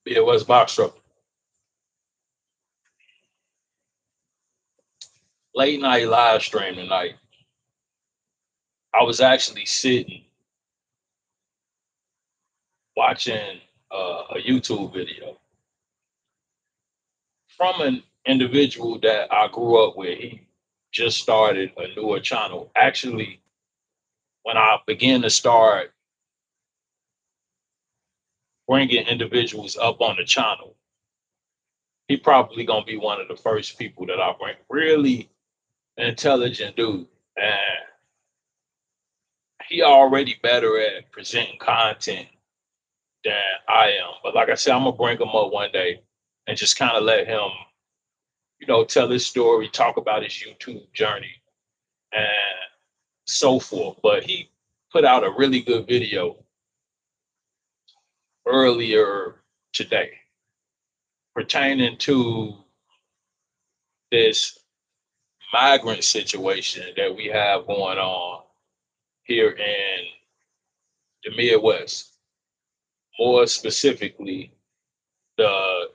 Yeah, it was box truck. Late night live stream tonight. I was actually sitting watching a YouTube video from an individual that I grew up with. He just started a newer channel. Actually, when I began to start bringing individuals up on the channel, he probably gonna be one of the first people that I bring. Really intelligent dude, and he already better at presenting content than I am. But like I said, I'm gonna bring him up one day and just kind of let him, tell his story, talk about his YouTube journey, and so forth. But he put out a really good video earlier today pertaining to this migrant situation that we have going on here in the Midwest, more specifically the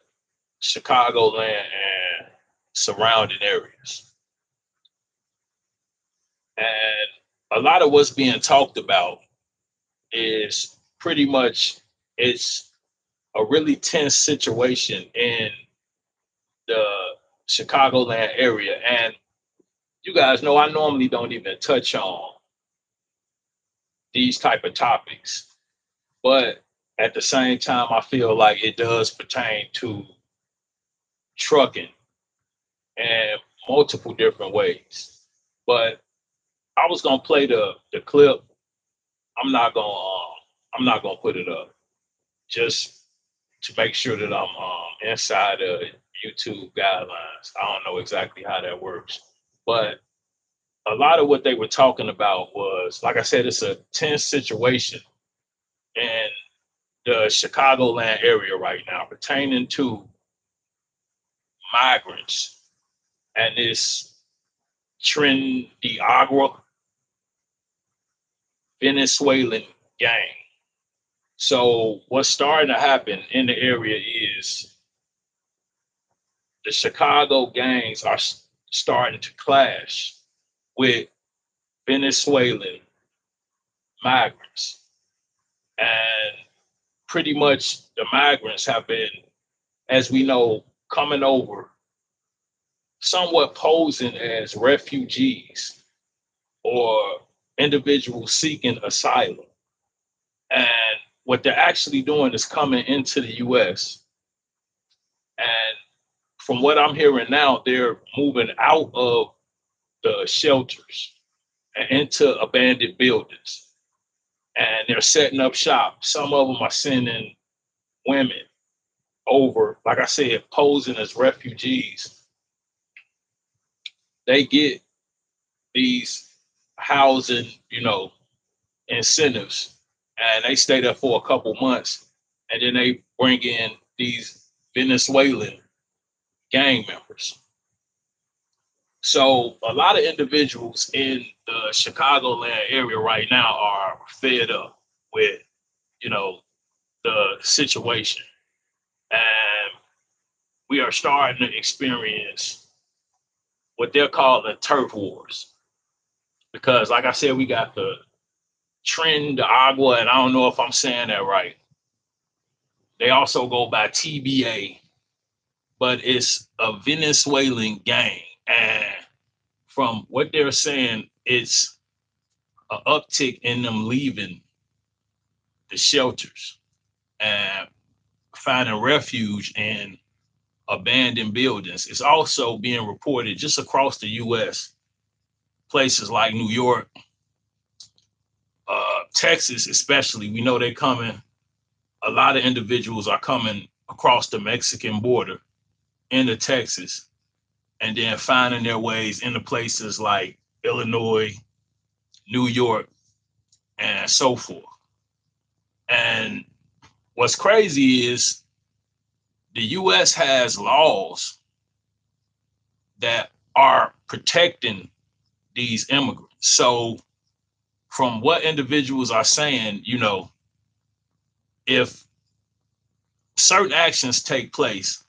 Chicagoland and surrounding areas. And a lot of what's being talked about is pretty much it's a really tense situation in the Chicagoland area. And you guys know I normally don't even touch on these type of topics, but at the same time, I feel like it does pertain to trucking in multiple different ways. But I was gonna play the clip. I'm not gonna I'm not gonna put it up just to make sure that I'm inside of YouTube guidelines. I don't know exactly how that works, but a lot of what they were talking about was, like I said, it's a tense situation in the Chicagoland area right now pertaining to migrants and this Trinidad Venezuelan gang. So what's starting to happen in the area is the Chicago gangs are starting to clash with Venezuelan migrants. And pretty much the migrants have been, as we know, coming over somewhat posing as refugees or individuals seeking asylum. And what they're actually doing is coming into the US. And from what I'm hearing now, they're moving out of the shelters and into abandoned buildings. And they're setting up shop. Some of them are sending women over, like I said, posing as refugees. They get these housing, incentives, and they stay there for a couple months, and then they bring in these Venezuelan gang members. So a lot of individuals in the Chicagoland area right now are fed up with, you know, the situation. And we are starting to experience what they're calling turf wars. Because like I said, we got the Trend de Agua, and I don't know if I'm saying that right. They also go by TBA, but it's a Venezuelan gang. And from what they're saying, it's an uptick in them leaving the shelters and finding refuge in abandoned buildings. It's also being reported just across the US, places like New York, Texas, especially. We know they're coming. A lot of individuals are coming across the Mexican border into Texas and then finding their ways into places like Illinois, New York, and so forth. And what's crazy is the US has laws that are protecting these immigrants. So, from what individuals are saying, if certain actions take place,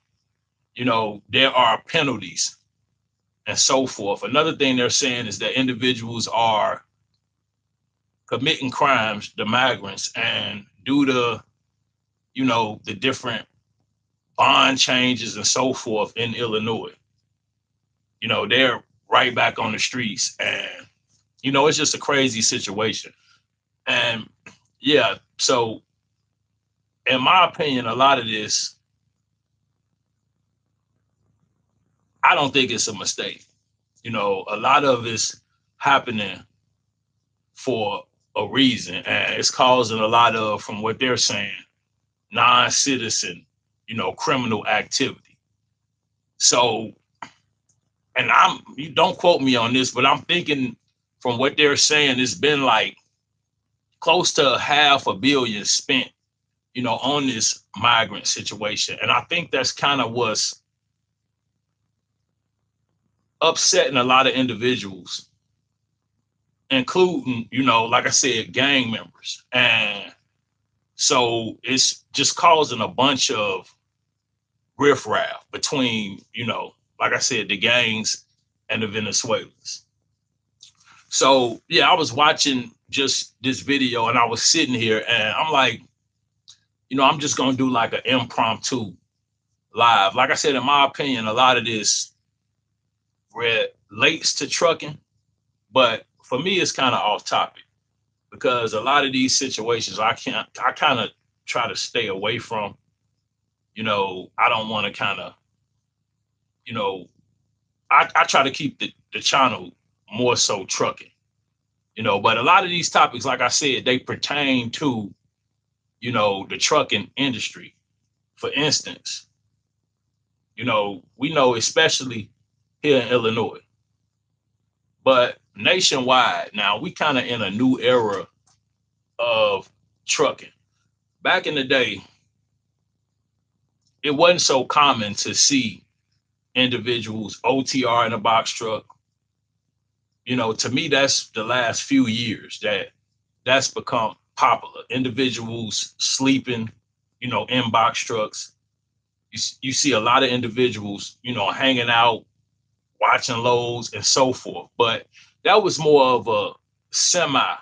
there are penalties and so forth. Another thing they're saying is that individuals are committing crimes, the migrants, and due to, the different bond changes and so forth in Illinois, they're right back on the streets. And, it's just a crazy situation. And yeah, so in my opinion, a lot of this, I don't think it's a mistake. A lot of it's happening for a reason, and it's causing a lot of, from what they're saying, non-citizen, criminal activity. So, and you don't quote me on this, but I'm thinking from what they're saying, it's been like close to $500 million spent, on this migrant situation. And I think that's kind of what's upsetting a lot of individuals, including, like I said, gang members. And so it's just causing a bunch of riffraff between, like I said, the gangs and the Venezuelans. So yeah, I was watching just this video and I was sitting here and I'm like, I'm just gonna do like an impromptu live. Like I said, in my opinion, a lot of this relates to trucking, but for me, it's kind of off topic because a lot of these situations I kind of try to stay away from. I don't want to kind of, you know, I try to keep the channel more so trucking, but a lot of these topics, like I said, they pertain to, the trucking industry. For instance, we know, especially here in Illinois, but nationwide now, we kind of in a new era of trucking. Back in the day, it wasn't so common to see individuals OTR in a box truck. To me, that's the last few years that's become popular. Individuals sleeping, in box trucks. You see a lot of individuals, hanging out, watching loads and so forth. But that was more of a semi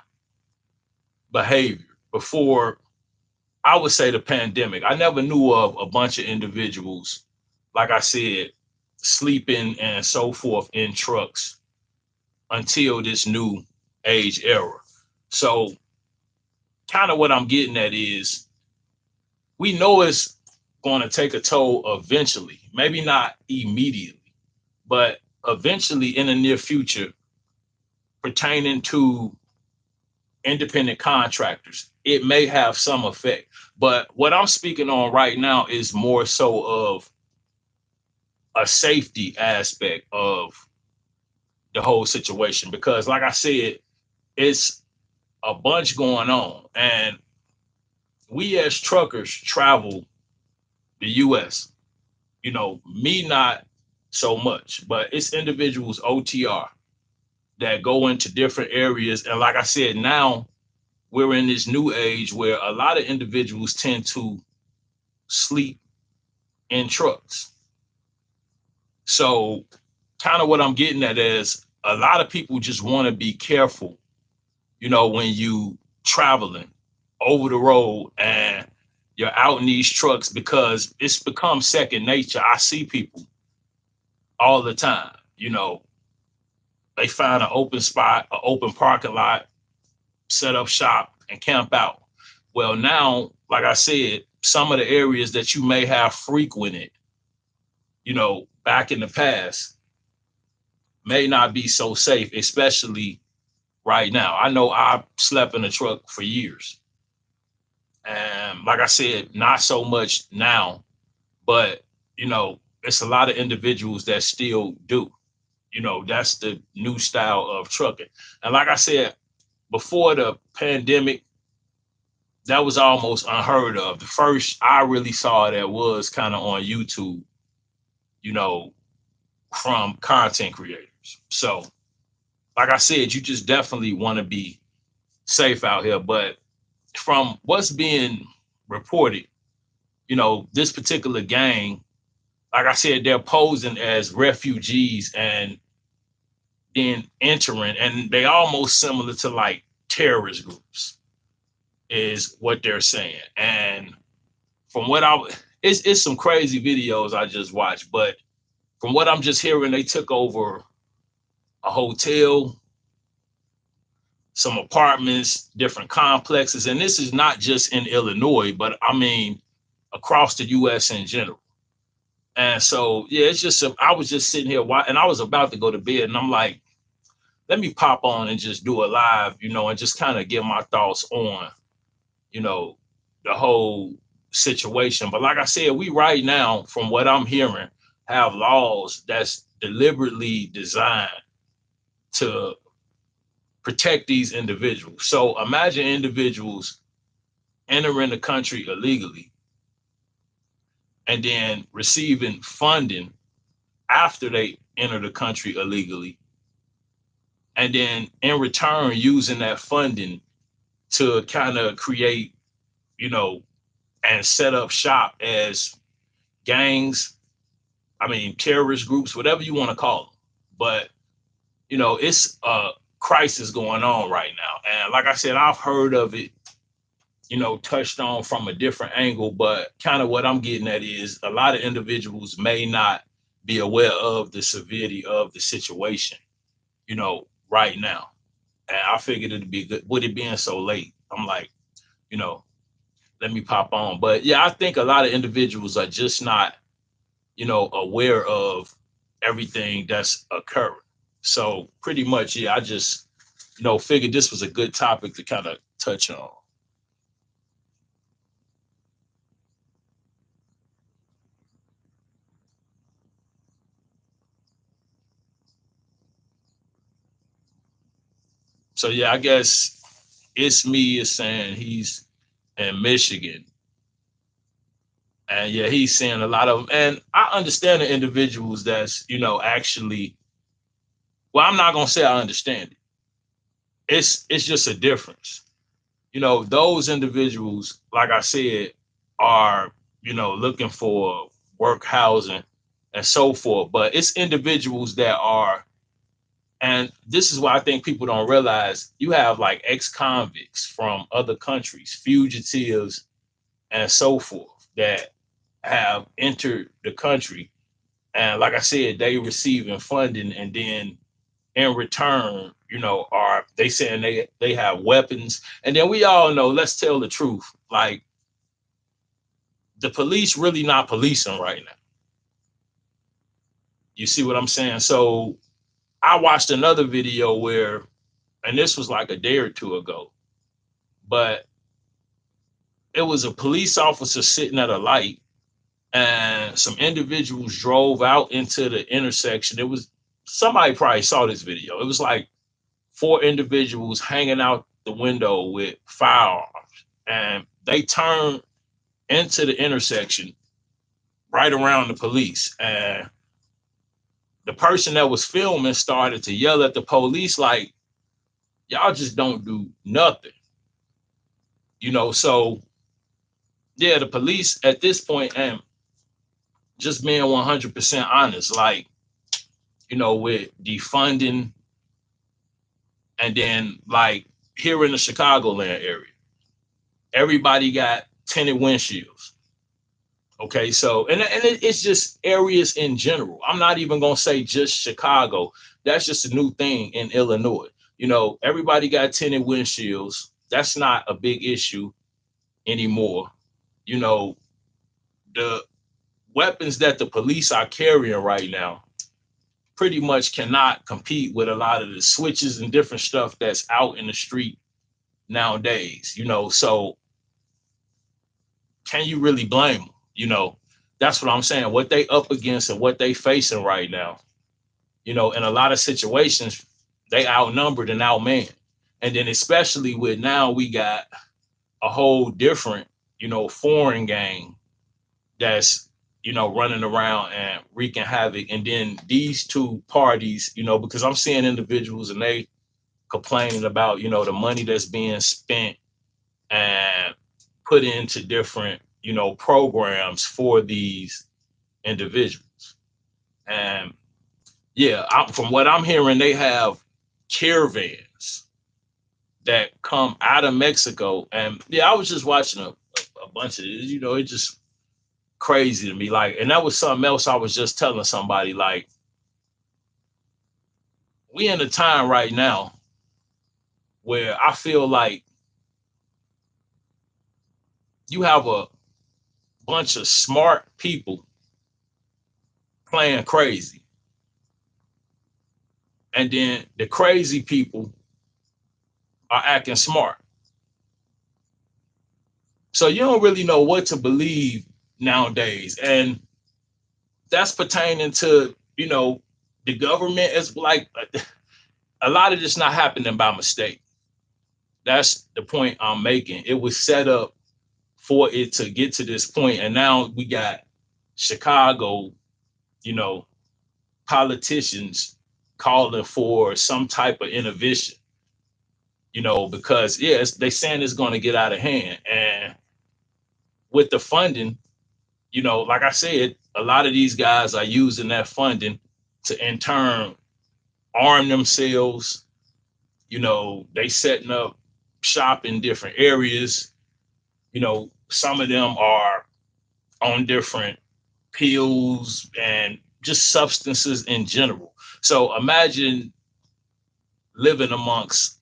behavior before, I would say, the pandemic. I never knew of a bunch of individuals, like I said, sleeping and so forth in trucks until this new age era. So kind of what I'm getting at is we know it's going to take a toll eventually, maybe not immediately, but eventually in the near future, pertaining to independent contractors, it may have some effect. But what I'm speaking on right now is more so of a safety aspect of the whole situation. Because, like I said, it's a bunch going on. And we as truckers travel the US, me not so much, but it's individuals OTR that go into different areas. And like I said, now we're in this new age where a lot of individuals tend to sleep in trucks. So kind of what I'm getting at is a lot of people just want to be careful, when you traveling over the road and you're out in these trucks because it's become second nature. I see people all the time, they find an open spot, an open parking lot, set up shop and camp out. Well, now, like I said, some of the areas that you may have frequented, back in the past may not be so safe, especially right now. I know I slept in a truck for years. And like I said, not so much now, but, it's a lot of individuals that still do. That's the new style of trucking. And like I said, before the pandemic, that was almost unheard of. The first I really saw that was kind of on YouTube, you know, from content creators. So, like I said, you just definitely want to be safe out here. But from what's being reported, this particular gang, like I said, they're posing as refugees and then entering, and they almost similar to like terrorist groups, is what they're saying. And from what it's some crazy videos I just watched, but from what I'm just hearing, they took over a hotel, some apartments, different complexes, and this is not just in Illinois, but I mean across the U.S. in general. And so, yeah, it's just I was just sitting here, and I was about to go to bed, and I'm like, let me pop on and just do a live, and just kind of give my thoughts on, you know, the whole situation. But like I said, we right now, from what I'm hearing, have laws that's deliberately designed to protect these individuals. So imagine individuals entering the country illegally and then receiving funding after they enter the country illegally, and then in return using that funding to kind of create, you know, and set up shop as gangs, I mean, terrorist groups, whatever you want to call them. But, it's a crisis going on right now. And like I said, I've heard of it, touched on from a different angle, but kind of what I'm getting at is a lot of individuals may not be aware of the severity of the situation, right now. And I figured it'd be good with it being so late. I'm like, you know, let me pop on. But yeah, I think a lot of individuals are just not, aware of everything that's occurring. So pretty much, yeah, I just, figured this was a good topic to kind of touch on. So yeah, I guess it's me is saying he's in Michigan. And yeah, he's seeing a lot of them. And I understand the individuals that's, actually, well, I'm not gonna say I understand it. It's just a difference. Those individuals, like I said, are, looking for work, housing, and so forth. But it's individuals that are, and this is why I think people don't realize you have like ex-convicts from other countries, fugitives, and so forth that have entered the country. And like I said, they receiving funding, and then in return, are they saying they have weapons? And then we all know, let's tell the truth, like the police really not policing right now. You see what I'm saying? So I watched another video where, and this was like a day or two ago, but it was a police officer sitting at a light, and some individuals drove out into the intersection. It was somebody probably saw this video. It was like four individuals hanging out the window with firearms, and they turned into the intersection right around the police. And the person that was filming started to yell at the police, like, y'all just don't do nothing. So yeah, the police at this point, and just being 100% honest, like, with defunding, and then like here in the Chicagoland area, everybody got tinted windshields. Okay, so it's just areas in general. I'm not even gonna say just Chicago. That's just a new thing in Illinois. Everybody got tinted windshields. That's not a big issue anymore. The weapons that the police are carrying right now pretty much cannot compete with a lot of the switches and different stuff that's out in the street nowadays. So can you really blame them? That's what I'm saying. What they up against and what they facing right now, in a lot of situations, they outnumbered and outmanned. And then especially with now we got a whole different, foreign gang that's, running around and wreaking havoc. And then these two parties, because I'm seeing individuals and they complaining about, the money that's being spent and put into different programs for these individuals. And yeah, from what I'm hearing, they have caravans that come out of Mexico. And yeah, I was just watching a bunch of it. It's just crazy to me. Like, and that was something else I was just telling somebody. Like, we in a time right now where I feel like you have a bunch of smart people playing crazy. And then the crazy people are acting smart. So you don't really know what to believe nowadays. And that's pertaining to, the government is like a lot of this not happening by mistake. That's the point I'm making. It was set up for it to get to this point. And now we got Chicago, you know, politicians calling for some type of intervention, because yes, they saying it's going to get out of hand. And with the funding, like I said, a lot of these guys are using that funding to in turn arm themselves. They setting up shop in different areas. Some of them are on different pills and just substances in general. So imagine living amongst,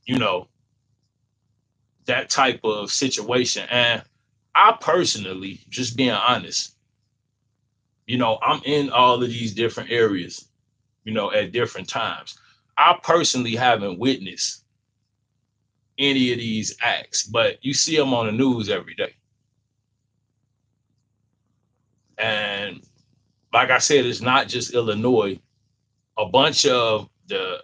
that type of situation. And I personally, just being honest, I'm in all of these different areas, at different times. I personally haven't witnessed any of these acts, but you see them on the news every day. And like I said, it's not just Illinois. A bunch of the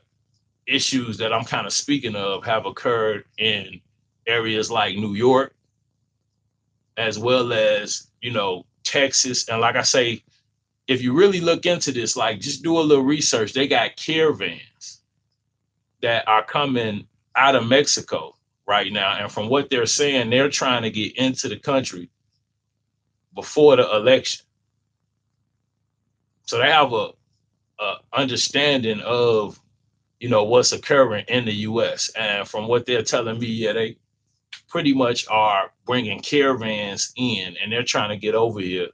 issues that I'm kind of speaking of have occurred in areas like New York, as well as, Texas. And like I say, if you really look into this, like just do a little research, they got caravans that are coming out of Mexico right now. And from what they're saying, they're trying to get into the country before the election. So they have a understanding of, what's occurring in the US. And from what they're telling me, yeah, they pretty much are bringing caravans in and they're trying to get over here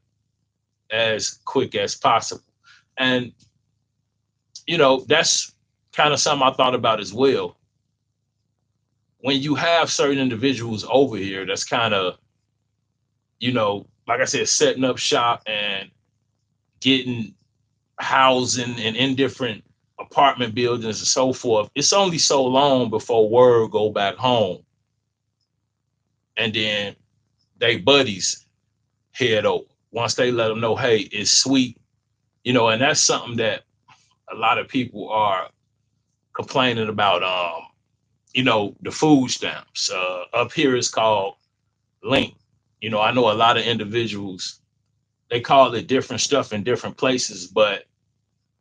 as quick as possible. And, that's kind of something I thought about as well. When you have certain individuals over here, that's kind of, like I said, setting up shop and getting housing and in different apartment buildings and so forth. It's only so long before word go back home. And then they buddies head over once they let them know, hey, it's sweet, and that's something that a lot of people are complaining about. The food stamps up here is called link. I know a lot of individuals, they call it different stuff in different places, but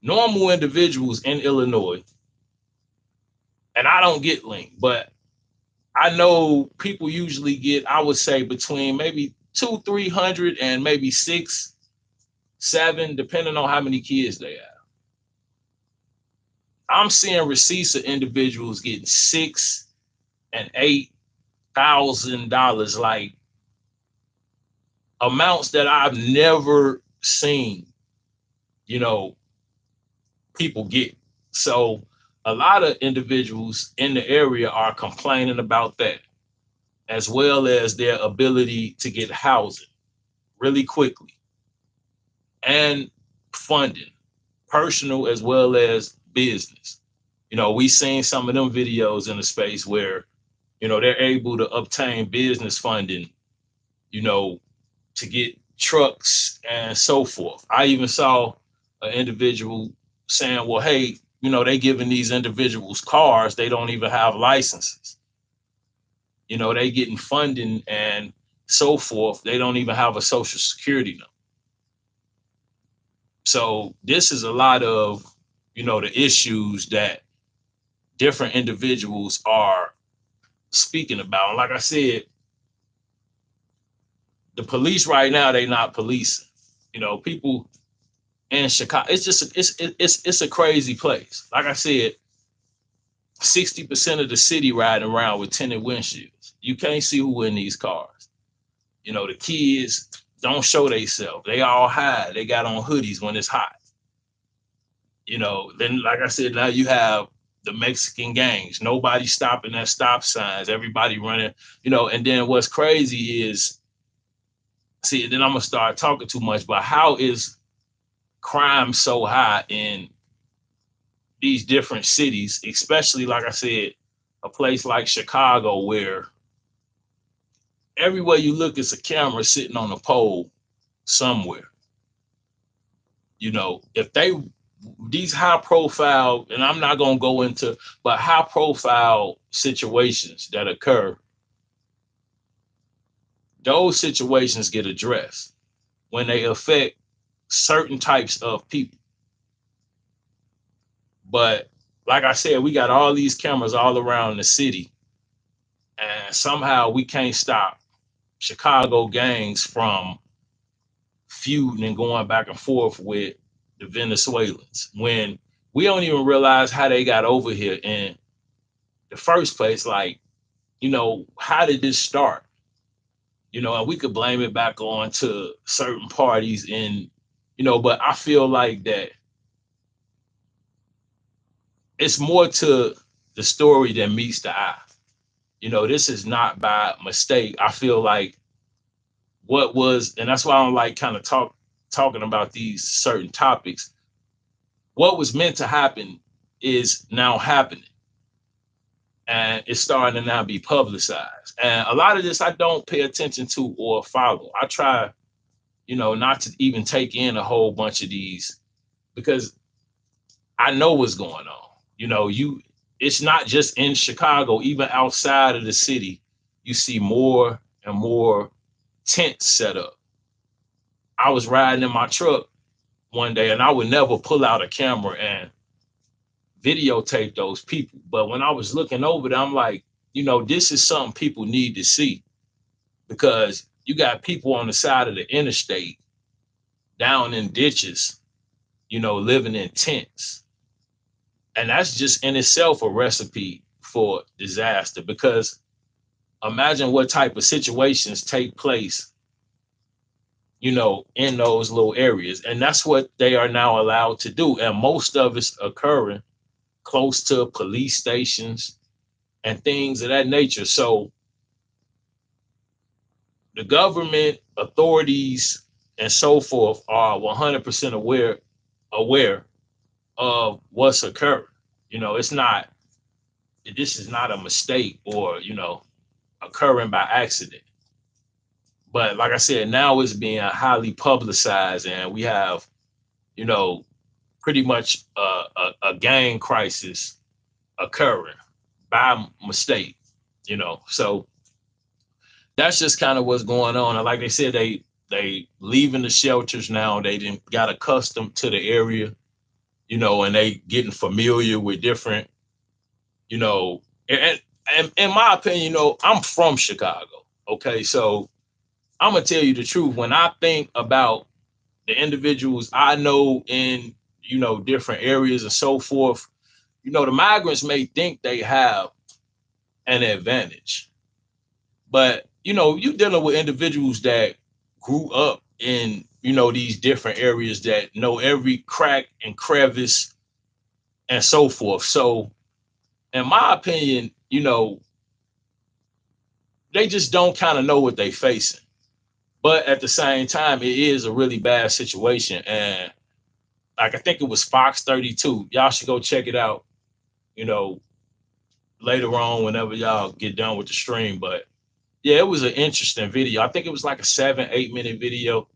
normal individuals in Illinois, and I don't get link, but I know people usually get, I would say, between maybe 200, 300 and maybe 6, 7, depending on how many kids they have. I'm seeing receipts of individuals getting $6,000 and $8,000, like amounts that I've never seen, you know, people get. So a lot of individuals in the area are complaining about that, as well as their ability to get housing really quickly and funding, personal as well as business. We seen some of them videos in the space where, they're able to obtain business funding, you know, to get trucks and so forth. I even saw an individual saying, well, hey, they giving these individuals cars, they don't even have licenses. They getting funding and so forth. They don't even have a social security number. So this is a lot of, the issues that different individuals are speaking about. And like I said, the police right now, they not policing. People in Chicago, it's just it's a crazy place. Like I said, 60% of the city riding around with tinted windshields. You can't see who in these cars. The kids don't show themselves. They all hide. They got on hoodies when it's hot. Then like I said, now you have the Mexican gangs. Nobody stopping at stop signs. Everybody running. And then what's crazy is, see, then I'm gonna start talking too much. But how is crime so high in these different cities, especially like I said, a place like Chicago where everywhere you look is a camera sitting on a pole somewhere. If they these high profile, and I'm not gonna go into, but high profile situations that occur, those situations get addressed when they affect certain types of people. But like I said, we got all these cameras all around the city, and somehow we can't stop Chicago gangs from feuding and going back and forth with the Venezuelans when we don't even realize how they got over here in the first place. Like, how did this start? And we could blame it back on to certain parties but I feel like that it's more to the story than meets the eye. This is not by mistake. I feel like what was, and that's why I don't like kind of talking about these certain topics. What was meant to happen is now happening, and it's starting to now be publicized. And a lot of this I don't pay attention to or follow. I try, not to even take in a whole bunch of these because I know what's going on. It's not just in Chicago, even outside of the city, you see more and more tents set up. I was riding in my truck one day and I would never pull out a camera and videotape those people. But when I was looking over there, I'm like, this is something people need to see because you got people on the side of the interstate down in ditches, living in tents. And that's just in itself a recipe for disaster because imagine what type of situations take place, in those little areas. And that's what they are now allowed to do. And most of it's occurring close to police stations and things of that nature. So the government, authorities, and so forth are 100% aware of what's occurring. It's not, this is not a mistake or, occurring by accident. But like I said, now it's being highly publicized, and we have, you know, pretty much a gang crisis occurring by mistake. So that's just kind of what's going on. And like they said, they leaving the shelters now. They didn't got accustomed to the area, and they getting familiar with different, you know, and in my opinion, I'm from Chicago. Okay, so I'm gonna tell you the truth. When I think about the individuals I know in, different areas and so forth, the migrants may think they have an advantage, but you dealing with individuals that grew up in, these different areas that know every crack and crevice and so forth. So, in my opinion, they just don't kind of know what they facing. But at the same time, it is a really bad situation. And like I think it was Fox 32. Y'all should go check it out, you know, later on whenever y'all get done with the stream. But yeah, it was an interesting video. I think it was like a 7, 8 minute video.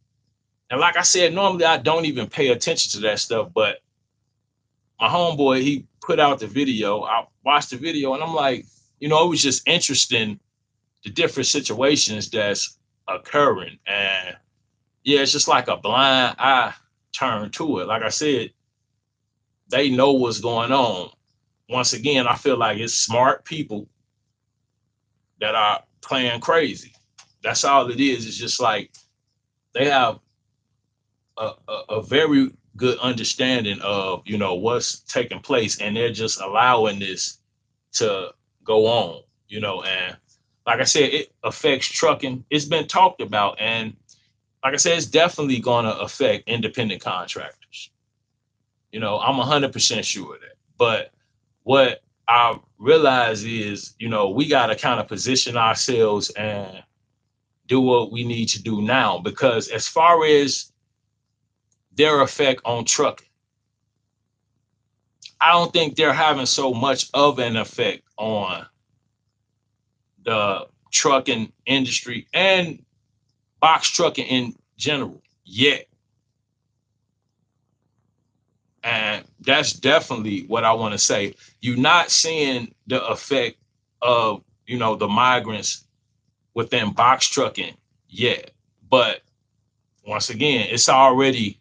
And like I said, normally I don't even pay attention to that stuff, but my homeboy, he put out the video. I watched the video and I'm like, it was just interesting the different situations that's occurring. And yeah, it's just like a blind eye turn to it. Like I said, they know what's going on. Once again, I feel like it's smart people that are playing crazy. That's all it is. It's just like they have a very good understanding of, what's taking place, and they're just allowing this to go on, and like I said, it affects trucking. It's been talked about, and like I said, it's definitely going to affect independent contractors. I'm 100% sure of that. But what I realize is, we got to kind of position ourselves and do what we need to do now, because as far as their effect on trucking, I don't think they're having so much of an effect on the trucking industry and box trucking in general yet. And that's definitely what I want to say. You're not seeing the effect of, the migrants within box trucking yet. But once again, it's already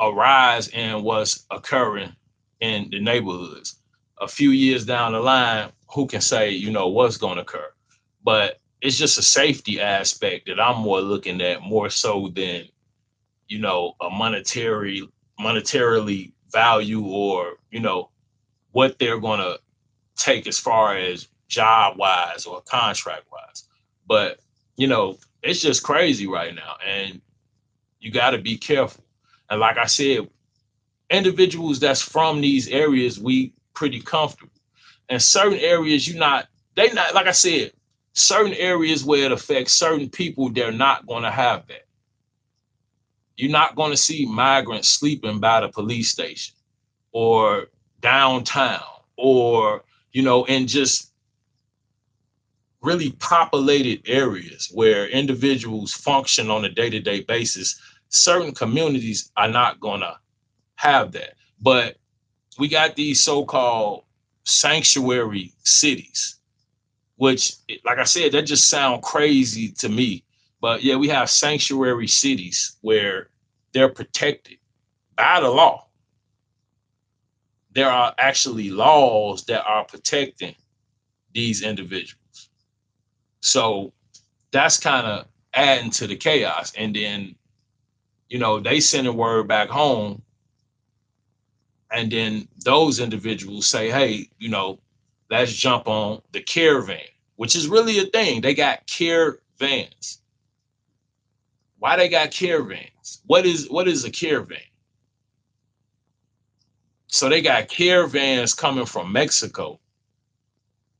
a rise in what's occurring in the neighborhoods. A few years down the line, who can say, what's going to occur? But it's just a safety aspect that I'm more looking at, more so than, a monetarily value, or, what they're going to take as far as job wise or contract wise. But, it's just crazy right now. And you got to be careful. And like I said, individuals that's from these areas, we pretty comfortable. And certain areas, they not, like I said, certain areas where it affects certain people, they're not going to have that. You're not going to see migrants sleeping by the police station or downtown, or, in just really populated areas where individuals function on a day-to-day basis. Certain communities are not going to have that. But we got these so-called sanctuary cities, which, like I said, that just sound crazy to me. But yeah, we have sanctuary cities where they're protected by the law. There are actually laws that are protecting these individuals. So that's kind of adding to the chaos. And then, they send a word back home, and then those individuals say, hey, let's jump on the caravan, which is really a thing. They got caravans. Why they got caravans? What is a caravan? So they got caravans coming from Mexico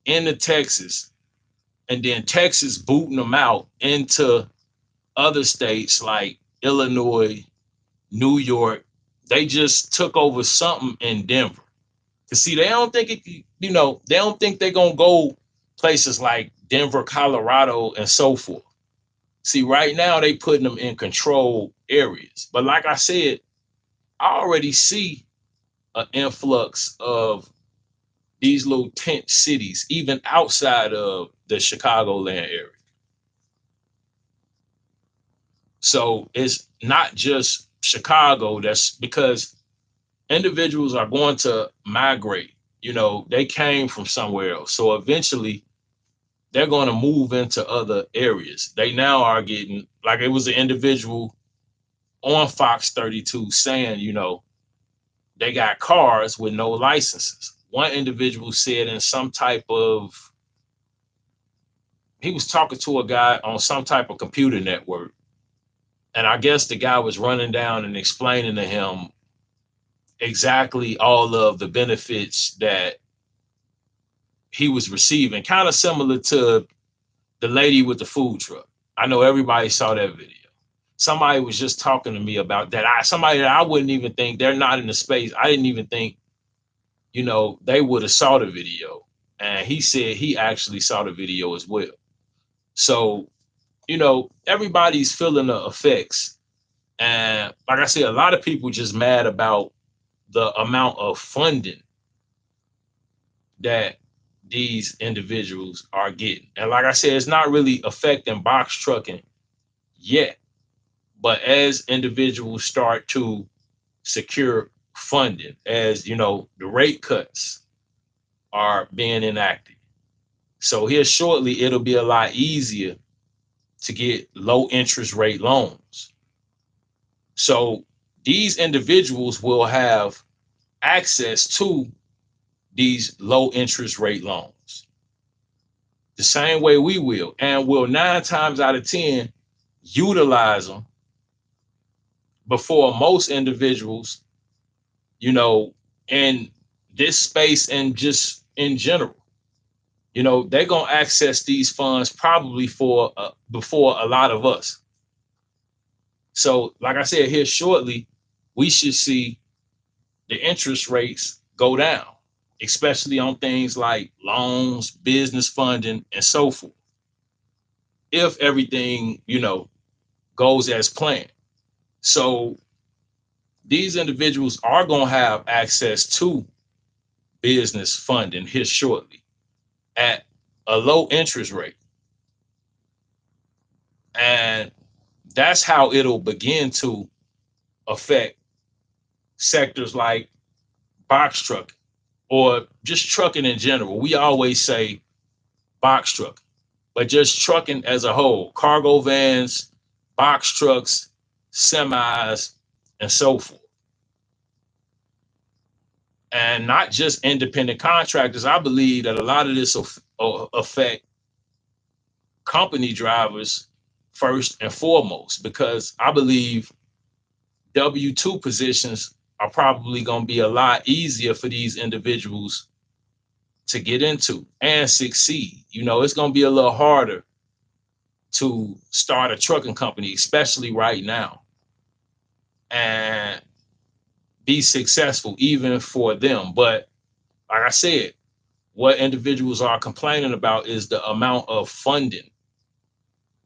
into Texas, and then Texas booting them out into other states like Illinois, New York. They just took over something in Denver. Cause see, they don't think they don't think they're gonna go places like Denver, Colorado, and so forth. See, right now they putting them in controlled areas. But like I said, I already see an influx of these little tent cities, even outside of the Chicagoland area. So it's not just Chicago. That's because individuals are going to migrate. They came from somewhere else. So eventually they're going to move into other areas. They now are getting, like, it was an individual on Fox 32 saying, they got cars with no licenses. One individual said in some type of, he was talking to a guy on some type of computer network. And I guess the guy was running down and explaining to him exactly all of the benefits that he was receiving, kind of similar to the lady with the food truck. I know everybody saw that video. Somebody was just talking to me about that. Somebody that I wouldn't even think, they're not in the space. I didn't even think, they would have saw the video. And he said he actually saw the video as well. So, everybody's feeling the effects. And like I said, a lot of people just mad about the amount of funding that these individuals are getting. And like I said, it's not really affecting box trucking yet. But as individuals start to secure funding, as the rate cuts are being enacted. So here shortly, it'll be a lot easier to get low interest rate loans. So these individuals will have access to these low interest rate loans the same way we will, and will 9 times out of 10 utilize them before most individuals, you know, in this space and just in general. They're going to access these funds probably before a lot of us. So, like I said, here shortly, we should see the interest rates go down, especially on things like loans, business funding, and so forth. If everything, goes as planned. So these individuals are going to have access to business funding here shortly at a low interest rate. And that's how it'll begin to affect sectors like box trucking or just trucking in general. We always say box truck, but just trucking as a whole, cargo vans, box trucks, semis, and so forth. And not just independent contractors. I believe that a lot of this will affect company drivers first and foremost, because I believe W-2 positions are probably going to be a lot easier for these individuals to get into and succeed. It's going to be a little harder to start a trucking company, especially right now, and be successful even for them. But like I said, what individuals are complaining about is the amount of funding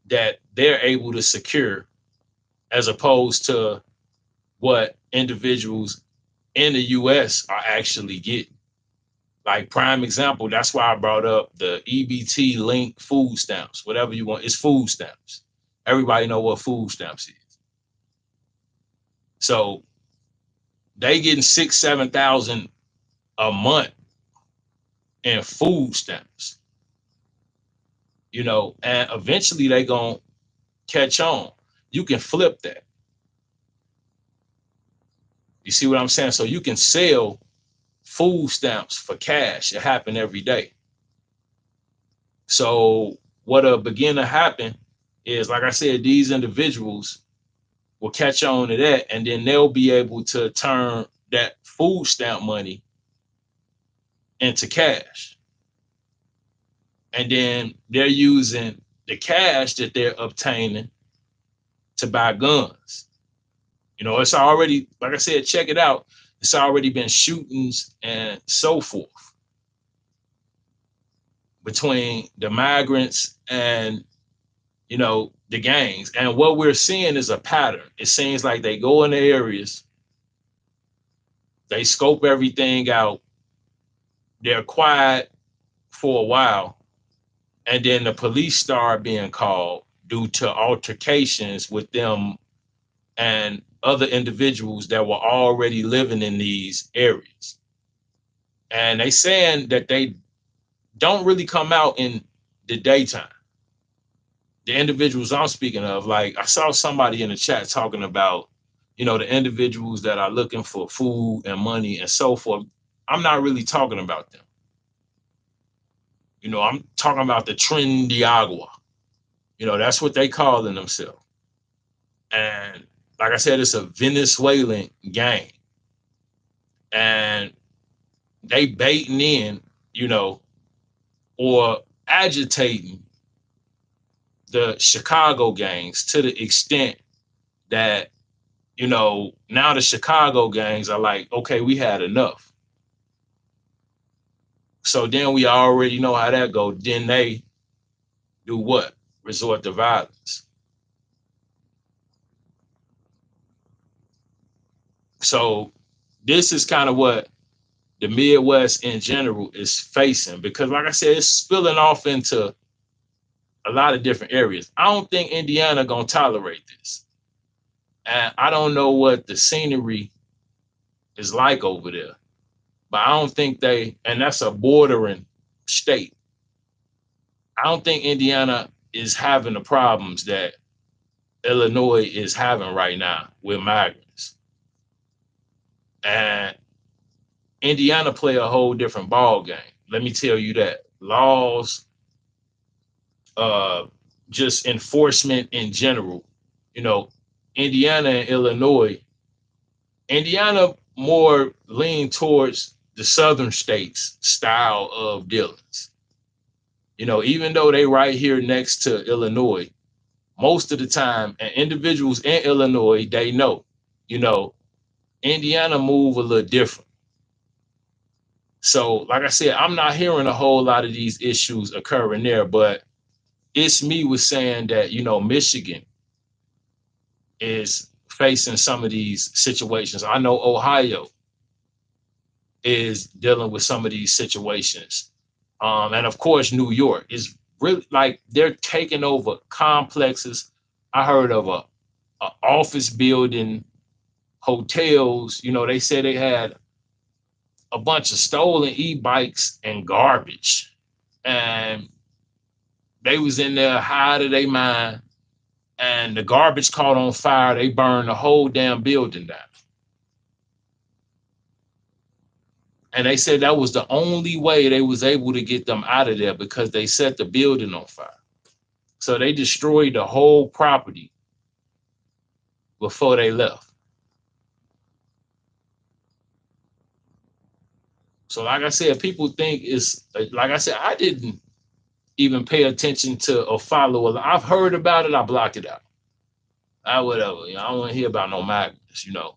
that they're able to secure as opposed to what individuals in the US are actually getting. Like prime example, that's why I brought up the EBT link food stamps, whatever you want. It's food stamps. Everybody know what food stamps is. So they getting 6,000-7,000 a month in food stamps, and eventually they gonna catch on. You can flip that. You see what I'm saying? So you can sell food stamps for cash. It happen every day. So what'll begin to happen is, like I said, these individuals will catch on to that, and then they'll be able to turn that food stamp money into cash. And then they're using the cash that they're obtaining to buy guns. It's already, like I said, check it out. It's already been shootings and so forth between the migrants and, the gangs. And what we're seeing is a pattern. It seems like they go in the areas, they scope everything out, they're quiet for a while, and then the police start being called due to altercations with them and other individuals that were already living in these areas. And they saying that they don't really come out in the daytime. The individuals I'm speaking of, like I saw somebody in the chat talking about, the individuals that are looking for food and money and so forth. I'm not really talking about them. I'm talking about the Trindiagua. That's what they calling themselves. And like I said, it's a Venezuelan gang. And they baiting in, or agitating the Chicago gangs to the extent that, now the Chicago gangs are like, okay, we had enough. So then we already know how that goes. Then they do what? Resort to violence. So this is kind of what the Midwest in general is facing, because like I said, it's spilling off into a lot of different areas. I don't think Indiana gonna tolerate this. And I don't know what the scenery is like over there, but I don't think and that's a bordering state. I don't think Indiana is having the problems that Illinois is having right now with migrants. And Indiana play a whole different ball game. Let me tell you that. Laws, uh, just enforcement in general. You know, Indiana and Illinois, Indiana more lean towards the southern states style of dealings. You know, even though they right here next to Illinois, most of the time, and individuals in Illinois, they know, you know, Indiana move a little different. So, like I said, I'm not hearing a whole lot of these issues occurring there, but it's me was saying that, you know, Michigan is facing some of these situations. I know Ohio is dealing with some of these situations. And of course, New York is really like they're taking over complexes. I heard of a office building, hotels. You know, they said they had a bunch of stolen e-bikes and garbage. And they was in there high to their mind. And the garbage caught on fire. They burned the whole damn building down. And they said that was the only way they was able to get them out of there because they set the building on fire. So they destroyed the whole property before they left. So like I said, people think it's like I said, I didn't even pay attention to or follow. I've heard about it, I blocked it out. I whatever. You know, I don't want to hear about no madness, you know.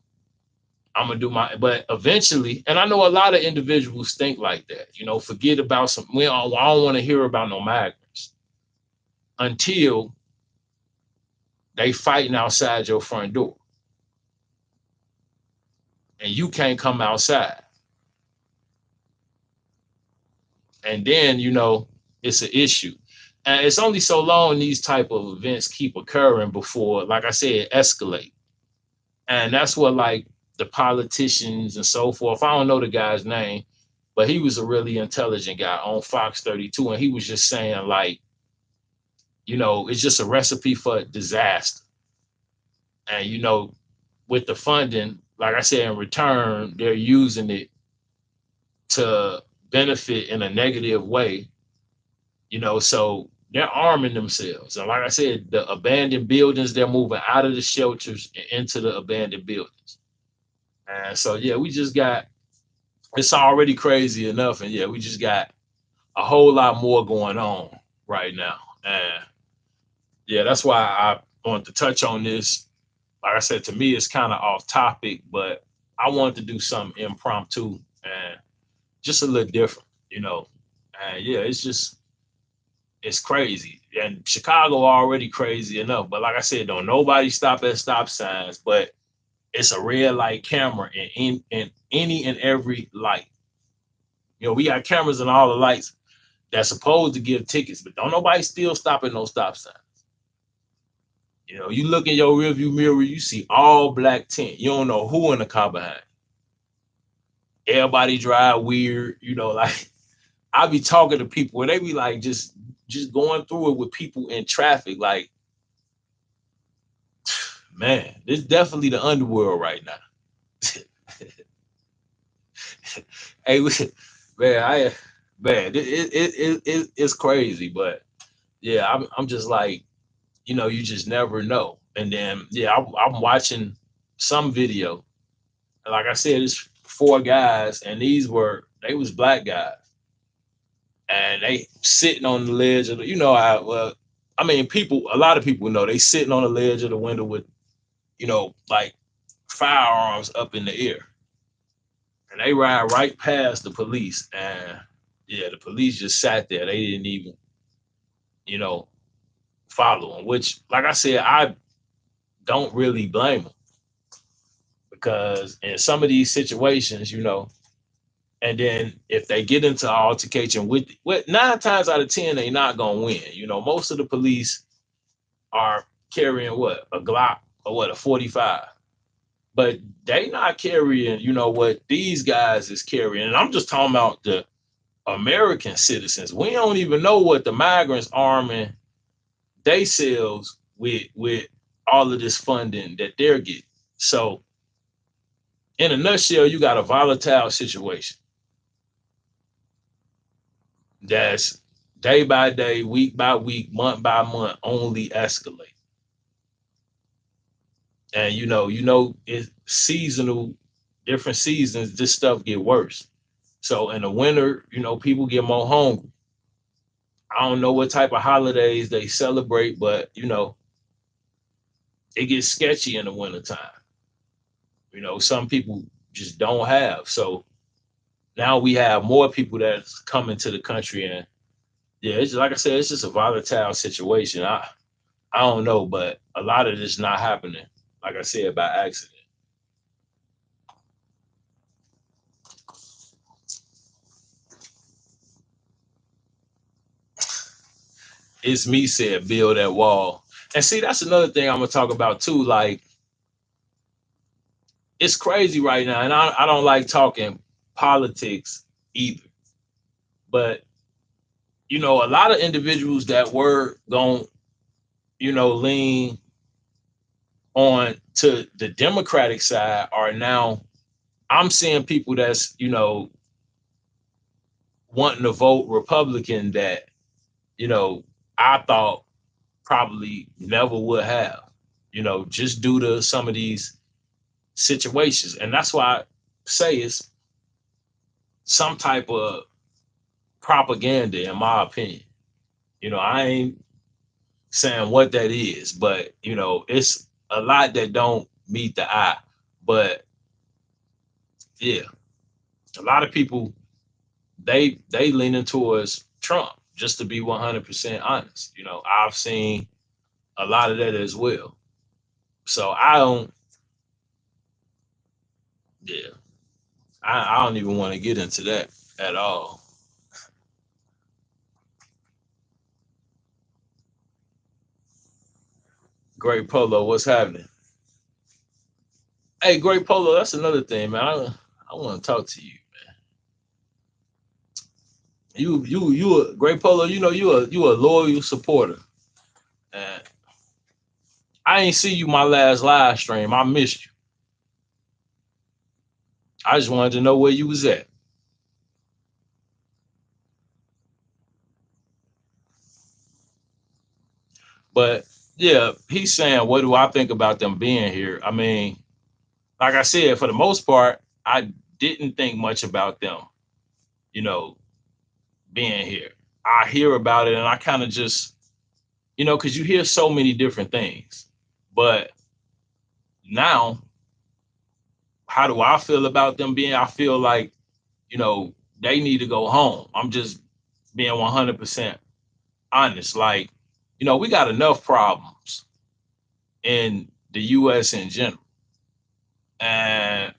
I'm gonna do my, but eventually, and I know a lot of individuals think like that, you know, forget about some, I don't want to hear about no migrants until they fighting outside your front door and you can't come outside. And then, you know, it's an issue. And it's only so long these type of events keep occurring before, like I said, escalate. And that's what like the politicians and so forth. I don't know the guy's name, but he was a really intelligent guy on Fox 32. And he was just saying, like, you know, it's just a recipe for disaster. And, you know, with the funding, like I said, in return, they're using it to benefit in a negative way, you know, so they're arming themselves. And like I said, the abandoned buildings, they're moving out of the shelters and into the abandoned buildings. And so, yeah, we just got, it's already crazy enough. And yeah, we just got a whole lot more going on right now. And yeah, that's why I wanted to touch on this. Like I said, to me, it's kind of off topic, but I wanted to do something impromptu and just a little different, you know. And yeah, it's crazy. And Chicago already crazy enough. But like I said, don't nobody stop at stop signs, but it's a red light camera in any and every light. You know, we got cameras in all the lights that's supposed to give tickets, but don't nobody still stop at no stop sign. You know, you look in your rearview mirror, you see all black tint. You don't know who in the car behind. Everybody drive weird, you know, like I be talking to people and they be like just going through it with people in traffic. Like, man, this definitely the underworld right now. Hey, man, it's crazy, but yeah, I'm just like, you know, you just never know. And then yeah, I'm watching some video. And like I said, it's four guys, and they was black guys, and they sitting on the ledge of the, you know, I mean, a lot of people know they sitting on the ledge of the window with, you know, like firearms up in the air, and they ride right past the police, and yeah, the police just sat there. They didn't even, you know, follow them. Which, like I said, I don't really blame them because in some of these situations, you know, and then if they get into altercation with what 9 times out of 10 they not gonna win. You know, most of the police are carrying what a Glock or what a 45, but they not carrying. You know what these guys is carrying, and I'm just talking about the American citizens. We don't even know what the migrants arming they selves with all of this funding that they're getting. So in a nutshell, you got a volatile situation that's day by day, week by week, month by month, only escalate. And it's seasonal, different seasons, this stuff get worse. So in the winter, people get more hungry. I don't know what type of holidays they celebrate, but it gets sketchy in the wintertime. Some people just don't have. So now we have more people that's coming to the country, and yeah, it's just, like I said, it's just a volatile situation. I don't know, but a lot of this not happening, like I said, by accident. It's me said build that wall. And see, that's another thing I'm gonna talk about too. Like, it's crazy right now, and I don't like talking politics either. But a lot of individuals that were going, lean on to the Democratic side are now. I'm seeing people that's wanting to vote Republican that you know I thought probably never would have. Just due to some of these situations, and that's why I say it's some type of propaganda, in my opinion. I ain't saying what that is, but it's a lot that don't meet the eye. But yeah, a lot of people they leaning towards Trump, just to be 100% honest. I've seen a lot of that as well. So I don't, yeah, I don't even want to get into that at all. Great Polo, what's happening? Hey, Great Polo, that's another thing, man. I want to talk to you. You a Great Polo. You a loyal supporter. And I ain't see you my last live stream. I missed you. I just wanted to know where you was at. But yeah, he's saying, what do I think about them being here? I mean, like I said, for the most part, I didn't think much about them, you know, being here. I hear about it and I kind of just, because you hear so many different things. But now, how do I feel about them being? I feel like, they need to go home. I'm just being 100% honest. Like, we got enough problems in the US in general. And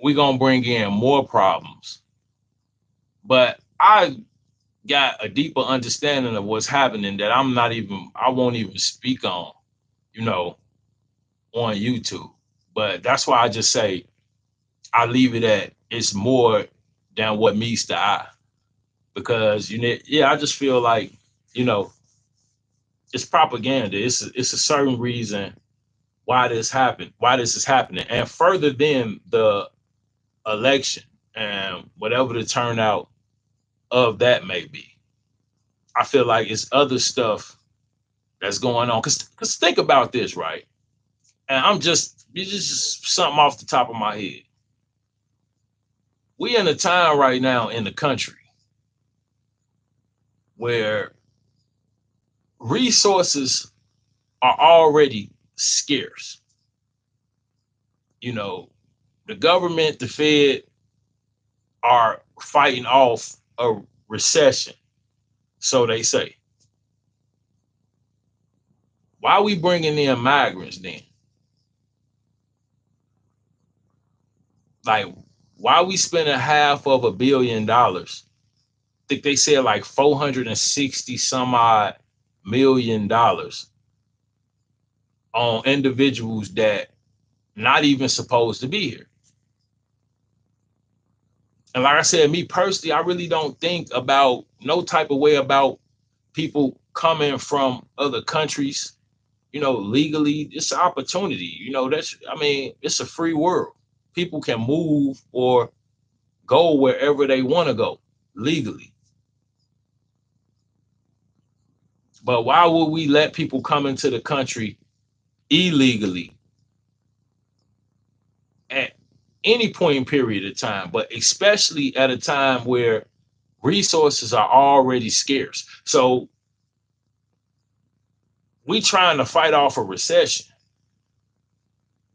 we're going to bring in more problems. But I got a deeper understanding of what's happening that I won't even speak on, you know, on YouTube. But that's why I just say I leave it at it's more than what meets the eye. Because, yeah, I just feel like, you know, it's propaganda. It's a certain reason why this is happening. And further than the election and whatever the turnout of that may be, I feel like it's other stuff that's going on. Cause think about this, right? And it's just something off the top of my head. We in a time right now in the country where resources are already scarce. You know, the government, the Fed are fighting off a recession. So they say. Why are we bringing in migrants then? Like, why are we spending $500 million? I think they said like 460 some odd $1 million on individuals that not even supposed to be here. And like I said, me personally, I really don't think about no type of way about people coming from other countries, legally, it's an opportunity. It's a free world. People can move or go wherever they want to go legally. But why would we let people come into the country illegally at any point in period of time, but especially at a time where resources are already scarce? So we trying to fight off a recession.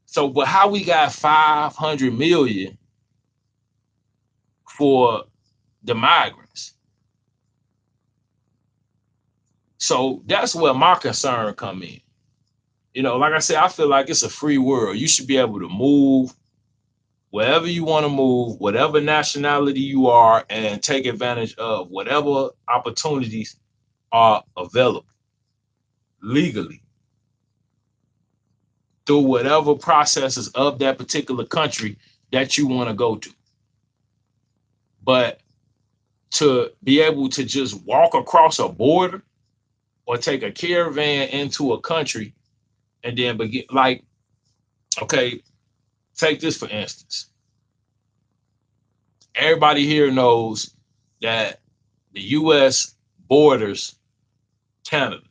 So, but how we got 500 million for the migrants? So that's where my concern come in. Like I said, I feel like it's a free world. You should be able to move wherever you want to move, whatever nationality you are, and take advantage of whatever opportunities are available legally through whatever processes of that particular country that you want to go to. But to be able to just walk across a border or take a caravan into a country and then begin, like, okay, take this for instance. Everybody here knows that the US borders Canada,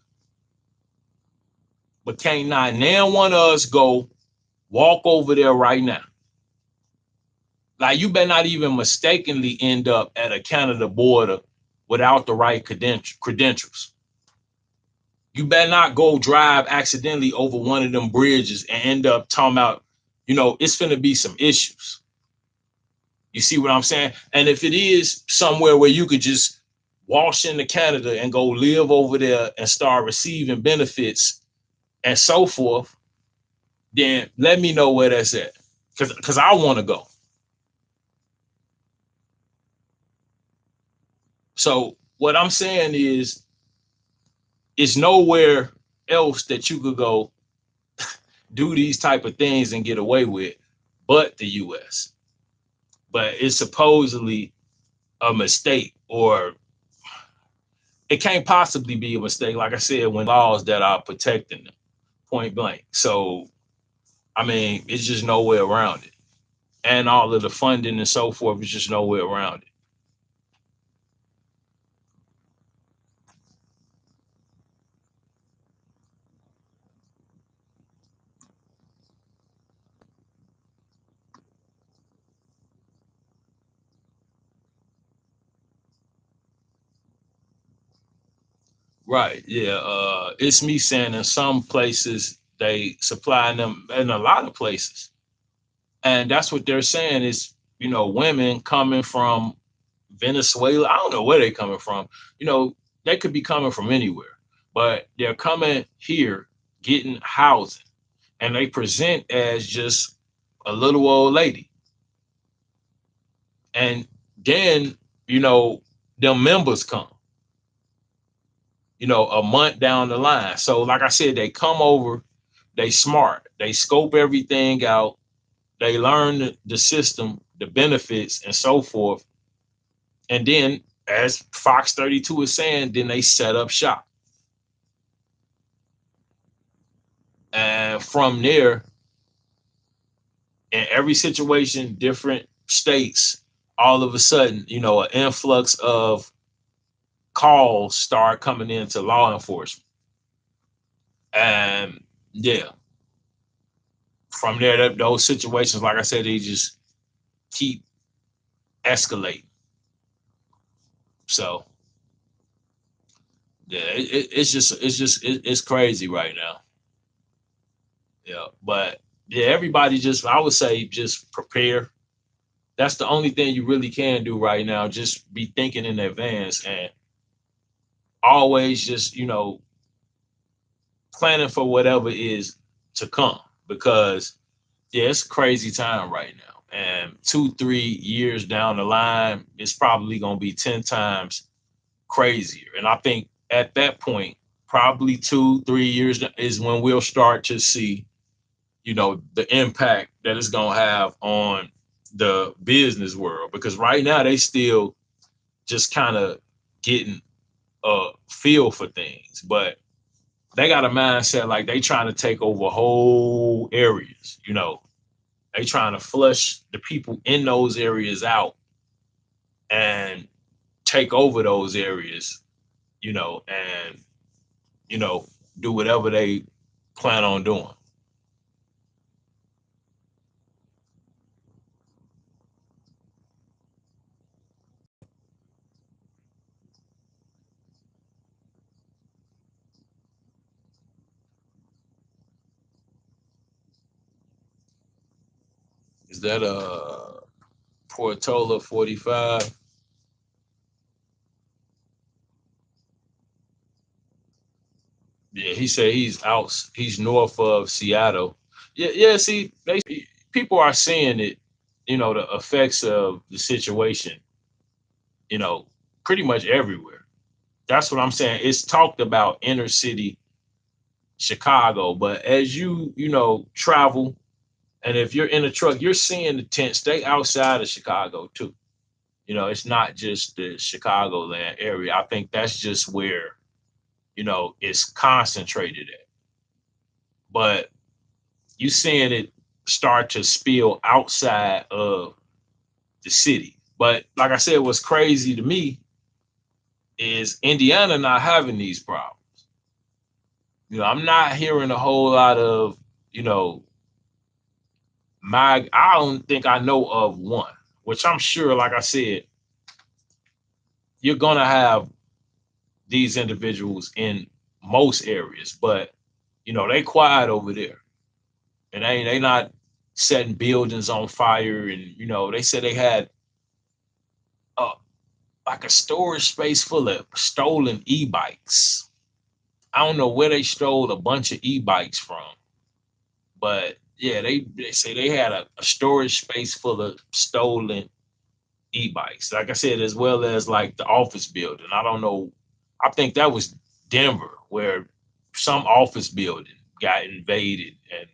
but can't not now one of us go walk over there right now. Like, you better not even mistakenly end up at a Canada border without the right credentials. You better not go drive accidentally over one of them bridges and end up talking about, it's finna be some issues. You see what I'm saying? And if it is somewhere where you could just wash into Canada and go live over there and start receiving benefits and so forth, then let me know where that's at. Because I want to go. So what I'm saying is nowhere else that you could go do these type of things and get away with but the US. But it's supposedly a mistake, or it can't possibly be a mistake, like I said, when laws that are protecting them, point blank. So, it's just no way around it. And all of the funding and so forth is just no way around it. Right. Yeah. It's me saying in some places they supply them in a lot of places. And that's what they're saying is, women coming from Venezuela. I don't know where they're coming from. They could be coming from anywhere, but they're coming here getting housing and they present as just a little old lady. And then, them members come, a month down the line. So, like I said, they come over, they smart, they scope everything out, they learn the system, the benefits, and so forth. And then, as Fox 32 is saying, then they set up shop. And from there, in every situation, different states, all of a sudden, an influx of calls start coming into law enforcement. And yeah, from there, those situations, like I said, they just keep escalating. So yeah, it's crazy right now. Yeah, but yeah, everybody just, I would say, just prepare. That's the only thing you really can do right now. Just be thinking in advance and always just, planning for whatever is to come, because yeah, it's a crazy time right now. And 2, 3 years down the line, it's probably going to be 10 times crazier. And I think at that point, probably 2, 3 years is when we'll start to see, the impact that it's going to have on the business world. Because right now they still just kind of getting feel for things, but they got a mindset like they trying to take over whole areas. They trying to flush the people in those areas out and take over those areas. And you know do whatever they plan on doing. Is that Portola 45? Yeah, he said he's out. He's north of Seattle. Yeah, yeah. See, people are seeing it. The effects of the situation. You know, pretty much everywhere. That's what I'm saying. It's talked about inner city Chicago, but as travel, and if you're in a truck, you're seeing the tent stay outside of Chicago too. It's not just the Chicagoland area. I think that's just where it's concentrated at. But you seeing it start to spill outside of the city. But like I said, what's crazy to me is Indiana not having these problems. I'm not hearing a whole lot of, you know, I don't think I know of one, which I'm sure, like I said, you're gonna have these individuals in most areas, but they quiet over there. And they not setting buildings on fire. And they said they had uh, like a storage space full of stolen e-bikes. I don't know where they stole a bunch of e-bikes from, but yeah, they say they had a storage space full of stolen e-bikes. Like I said, as well as like the office building. I don't know. I think that was Denver, where some office building got invaded and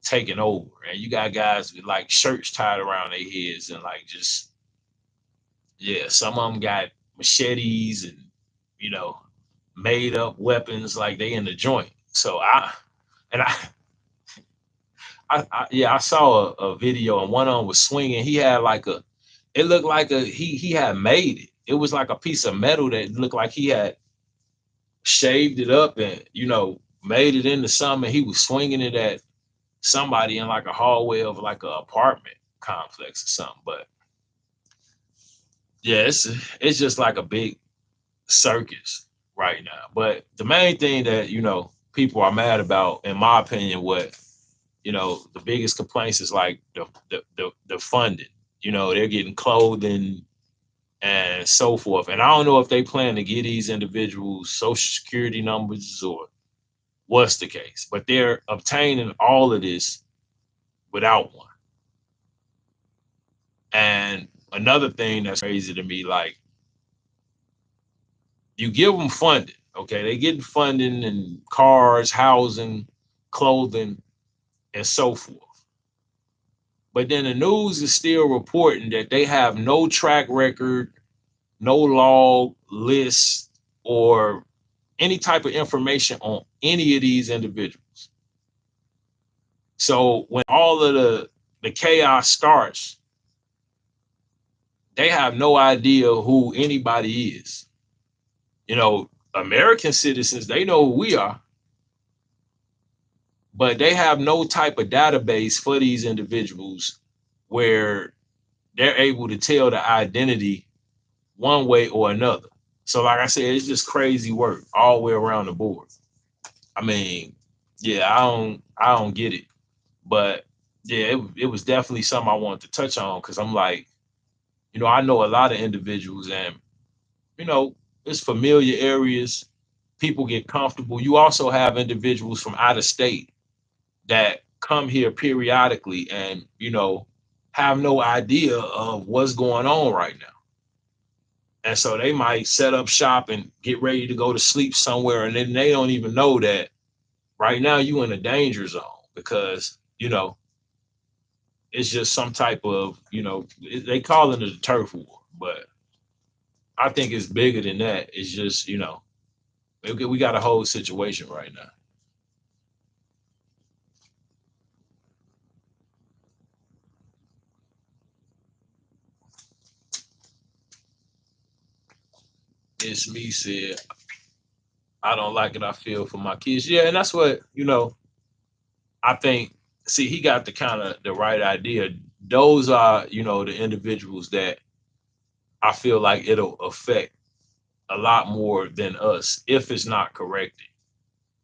taken over, and you got guys with like shirts tied around their heads and like just yeah, some of them got machetes and you know made up weapons like they in the joint. So and I saw a video and one of them was swinging. He had like it looked like he had made it. It was like a piece of metal that looked like he had shaved it up and made it into something. He was swinging it at somebody in like a hallway of like an apartment complex or something. But yeah, it's just like a big circus right now. But the main thing that people are mad about, in my opinion, what the biggest complaints is like the funding. They're getting clothing and so forth. And I don't know if they plan to get these individuals social security numbers or what's the case, but they're obtaining all of this without one. And another thing that's crazy to me, like you give them funding, okay? They get funding and cars, housing, clothing, and so forth. But then the news is still reporting that they have no track record, no log list, or any type of information on any of these individuals. So when all of the chaos starts, they have no idea who anybody is. American citizens, they know who we are, but they have no type of database for these individuals where they're able to tell the identity one way or another. So, like I said, it's just crazy work all the way around the board. I mean, yeah, I don't get it, but yeah, it was definitely something I wanted to touch on because I'm like, I know a lot of individuals, and you know, it's familiar areas. People get comfortable. You also have individuals from out of state that come here periodically and have no idea of what's going on right now. And so they might set up shop and get ready to go to sleep somewhere, and then they don't even know that right now you in a danger zone because it's just some type of they call it a turf war, but I think it's bigger than that. It's just, we got a whole situation right now. It's me said, I don't like it. I feel for my kids. Yeah, and that's what, I think. See, he got the kind of the right idea. Those are, the individuals that I feel like it'll affect a lot more than us if it's not corrected.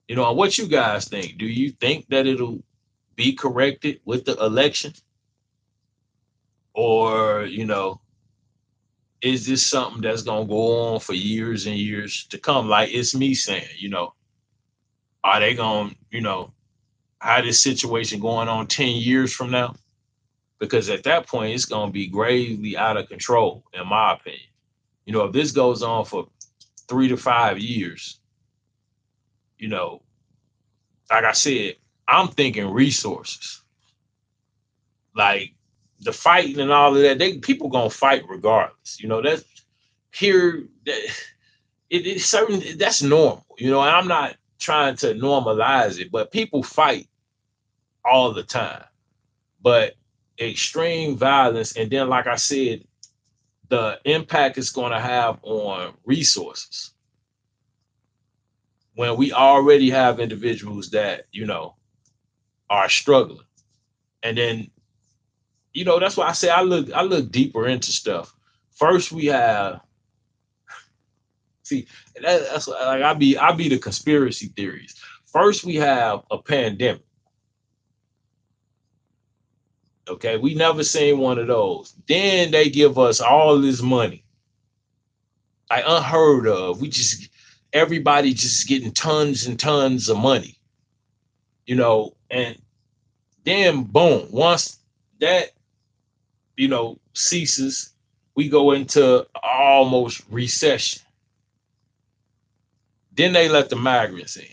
And what you guys think? Do you think that it'll be corrected with the election? Or, is this something that's gonna go on for years and years to come? Like it's me saying, are they gonna, have this situation going on 10 years from now? Because at that point it's gonna be gravely out of control, in my opinion. If this goes on for 3 to 5 years, you know, like I said, I'm thinking resources. Like the fighting and all of that, people gonna fight regardless. That's here that it's certain that's normal. And I'm not trying to normalize it, but people fight all the time. But extreme violence, and then like I said, the impact it's gonna have on resources when we already have individuals that, are struggling. And then, that's why I say I look deeper into stuff. First we have See, that's like I be the conspiracy theories. First, we have a pandemic. Okay, we never seen one of those. Then they give us all this money, like unheard of. Everybody just getting tons and tons of money, and then boom, once that ceases, we go into almost recession. Then they let the migrants in.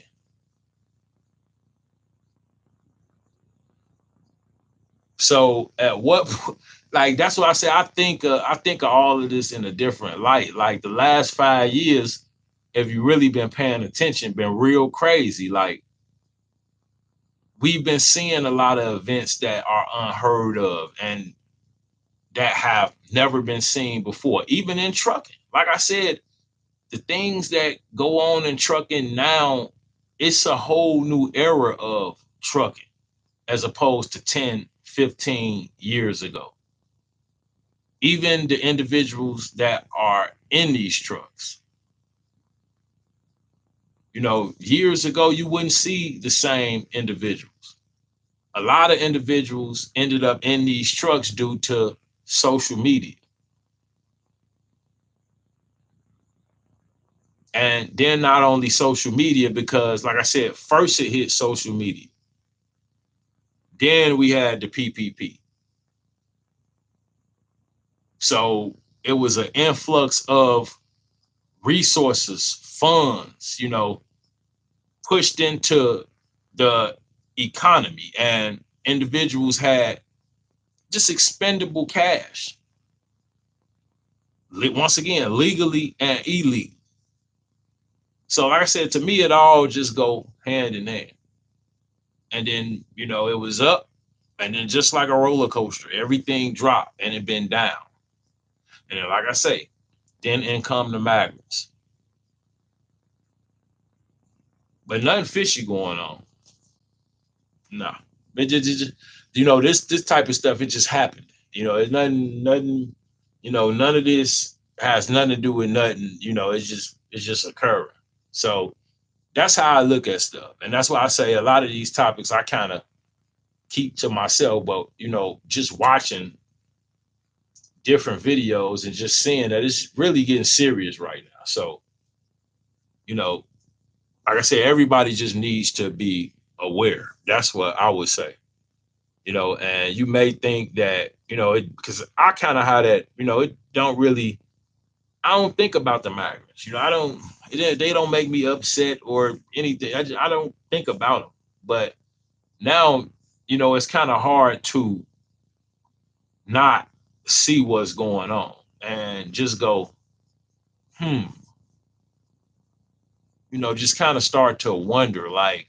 So at what like that's what I say. I think of all of this in a different light. Like the last 5 years, if you really been paying attention, been real crazy. Like we've been seeing a lot of events that are unheard of and that have never been seen before, even in trucking. Like I said, the things that go on in trucking now, it's a whole new era of trucking as opposed to 10, 15 years ago. Even the individuals that are in these trucks. Years ago, you wouldn't see the same individuals. A lot of individuals ended up in these trucks due to social media. And then not only social media, because like I said, first it hit social media. Then we had the PPP. So it was an influx of resources, funds, pushed into the economy, and individuals had just expendable cash. Once again, legally and illegally. So, like I said, to me, it all just go hand in hand. And then, it was up, and then just like a roller coaster, everything dropped and it been down. And then, like I say, then in come the migrants. But nothing fishy going on. No. This type of stuff, it just happened. It's nothing, none of this has nothing to do with nothing. It's just occurring. So that's how I look at stuff. And that's why I say a lot of these topics I kind of keep to myself, but just watching different videos and just seeing that it's really getting serious right now. So, you know, like I said, everybody just needs to be aware. That's what I would say. And you may think that, because I kind of had that, it don't really, I don't think about the migrants. I don't, they don't make me upset or anything. I don't think about them. But now, it's kind of hard to not see what's going on and just go, hmm, just kind of start to wonder, like,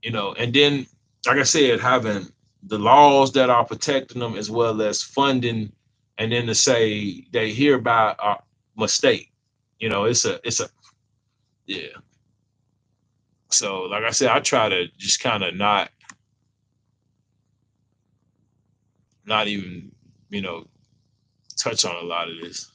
and then, like I said, having the laws that are protecting them as well as funding, and then to say they hereby a mistake. It's a yeah. So, like I said, I try to just kind of not even, you know, touch on a lot of this.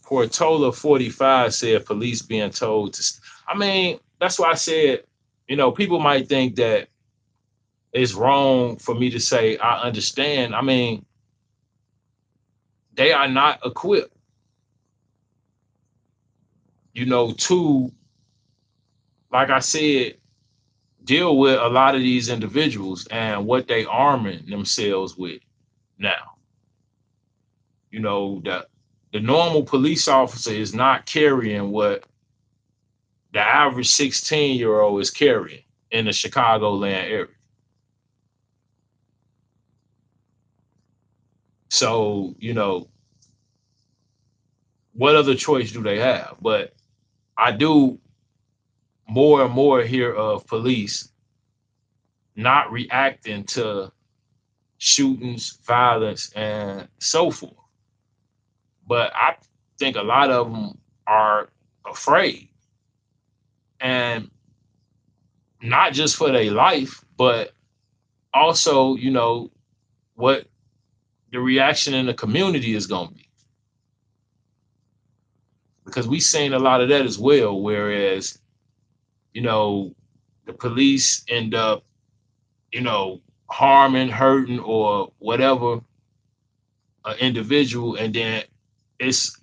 Portola 45 said police being told to. I mean, that's why I said, people might think that it's wrong for me to say I understand. I mean, they are not equipped, to, like I said, deal with a lot of these individuals and what they arming themselves with now. The normal police officer is not carrying what the average 16-year-old is carrying in the Chicagoland area. So, what other choice do they have? But I do more and more hear of police not reacting to shootings, violence, and so forth. But I think a lot of them are afraid, and not just for their life, but also, what the reaction in the community is going to be. Because we've seen a lot of that as well. Whereas, you know, the police end up, harming, hurting, or whatever an individual, and then it's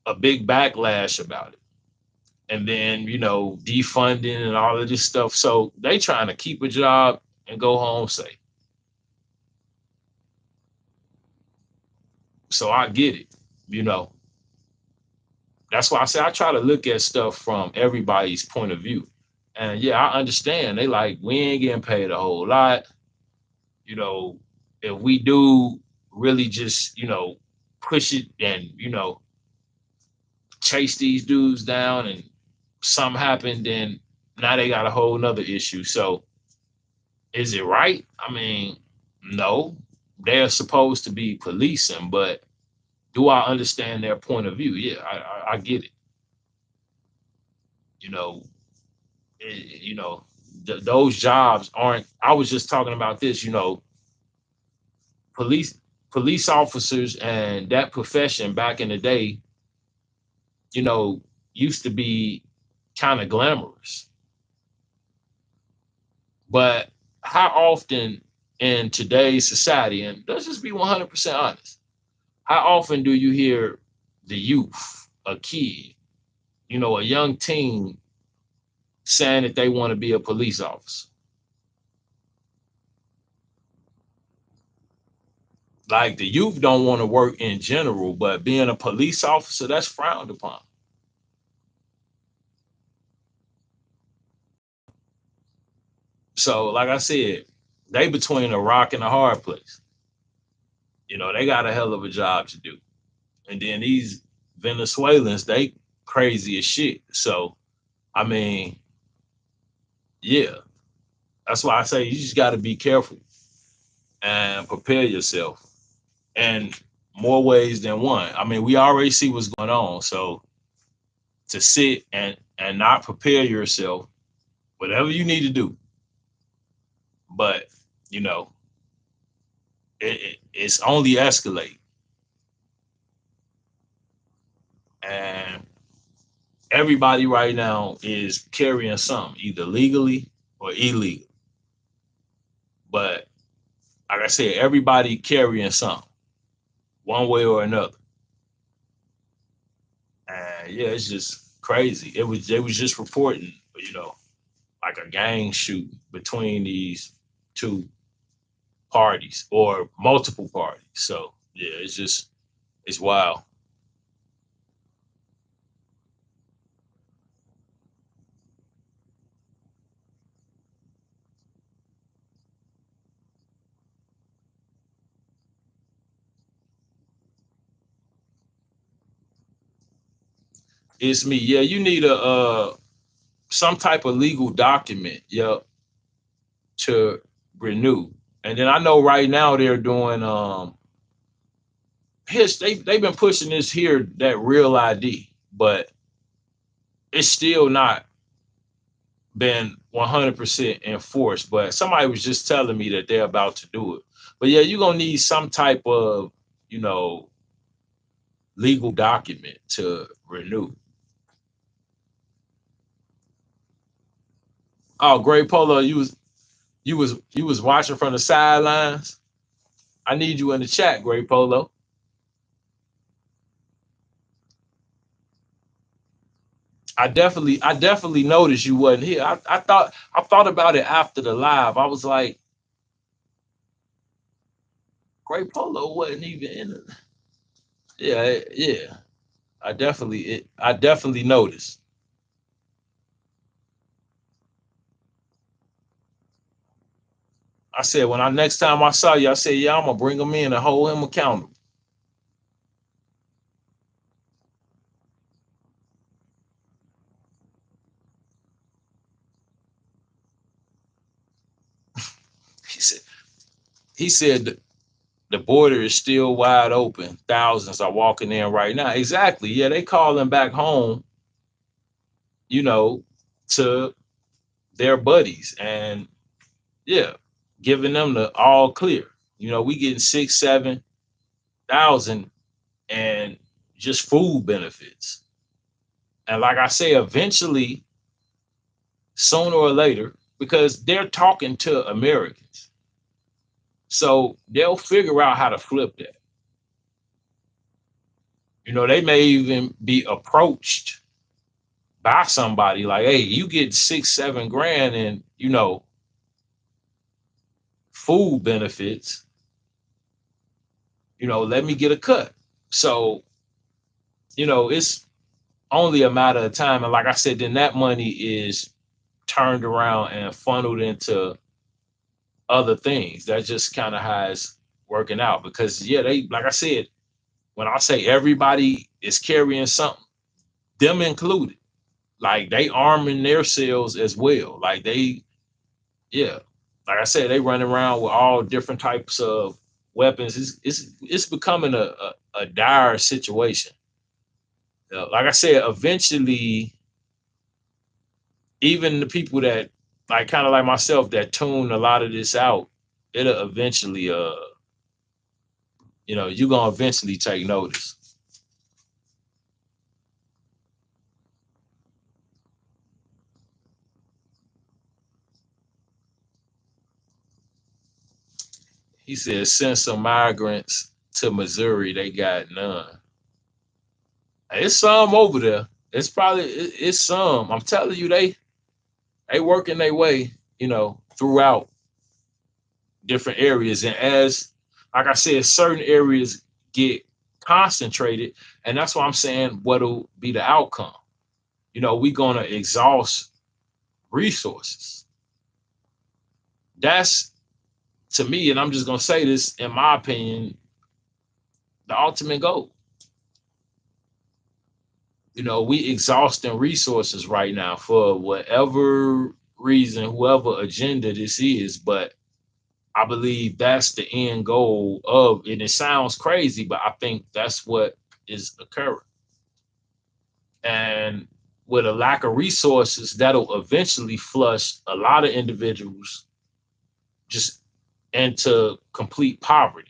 a big backlash about it. And then, defunding and all of this stuff. So they trying to keep a job and go home safe. So I get it, you know. That's why I say I try to look at stuff from everybody's point of view. And yeah, I understand. They like, we ain't getting paid a whole lot. You know, if we do really just, push it and, chase these dudes down and something happened, then now they got a whole nother issue. So is it right? I mean, no. They're supposed to be policing, but do I understand their point of view? Yeah, I get it. You know, it, you know, those jobs aren't. I was just talking about this. Police police officers and that profession back in the day, you know, used to be kind of glamorous. But how often in today's society, and let's just be 100% honest, how often do you hear the youth, a kid, a young teen saying that they want to be a police officer? Like the youth don't want to work in general, but being a police officer, that's frowned upon. So, like I said, they between a rock and a hard place. They got a hell of a job to do. And then these Venezuelans, they crazy as shit. So, I mean, yeah, that's why I say you just got to be careful and prepare yourself in more ways than one. I mean, we already see what's going on. So, to sit and not prepare yourself, whatever you need to do, but you know, it's only escalate, and everybody right now is carrying something, either legally or illegal. But like I said, everybody carrying something, one way or another. And yeah, it's just crazy. It was just reporting, like a gang shoot between these two parties or multiple parties. So yeah, it's wild. It's me. Yeah, you need a some type of legal document, yeah, to renew. And then I know right now they're doing his they've been pushing this here, that real ID, but it's still not been 100% enforced. But somebody was just telling me that they're about to do it. But yeah, you're gonna need some type of, you know, legal document to renew. Oh, Great Polo, you was watching from the sidelines. I need you in the chat, Great Polo. I definitely noticed you wasn't here. I thought about it after the live. I was like, Great Polo wasn't even in it. Yeah, yeah. I definitely noticed. I said when I next time I saw you, I said, yeah, I'm gonna bring him in and hold him accountable. He said he said the border is still wide open. Thousands are walking in right now. Exactly. Yeah, they calling back home, you know, to their buddies and yeah, giving them the all clear. We getting 6, 7 thousand and just food benefits. And like I say, eventually, sooner or later, because they're talking to Americans. So they'll figure out how to flip that. They may even be approached by somebody like, hey, you get 6, 7 grand and, food benefits, let me get a cut. So, it's only a matter of time. And like I said, then that money is turned around and funneled into other things. That's just kind of how it's working out. Because yeah, they like I said, when I say everybody is carrying something, them included, like they arming themselves as well. Like yeah, like I said, they run around with all different types of weapons. It's becoming a dire situation. Like I said, eventually, even the people that like kind of like myself that tune a lot of this out, it'll eventually you're gonna eventually take notice. He said send some migrants to Missouri, they got none. It's some over there. It's some. I'm telling you, they working their way, throughout different areas. And as like I said, certain areas get concentrated, and that's why I'm saying what'll be the outcome. We're gonna exhaust resources. That's to me, and I'm just gonna say this in my opinion, the ultimate goal. We exhausting resources right now for whatever reason, whoever agenda this is, but I believe that's the end goal of it. It sounds crazy, but I think that's what is occurring. And with a lack of resources, that'll eventually flush a lot of individuals just into complete poverty.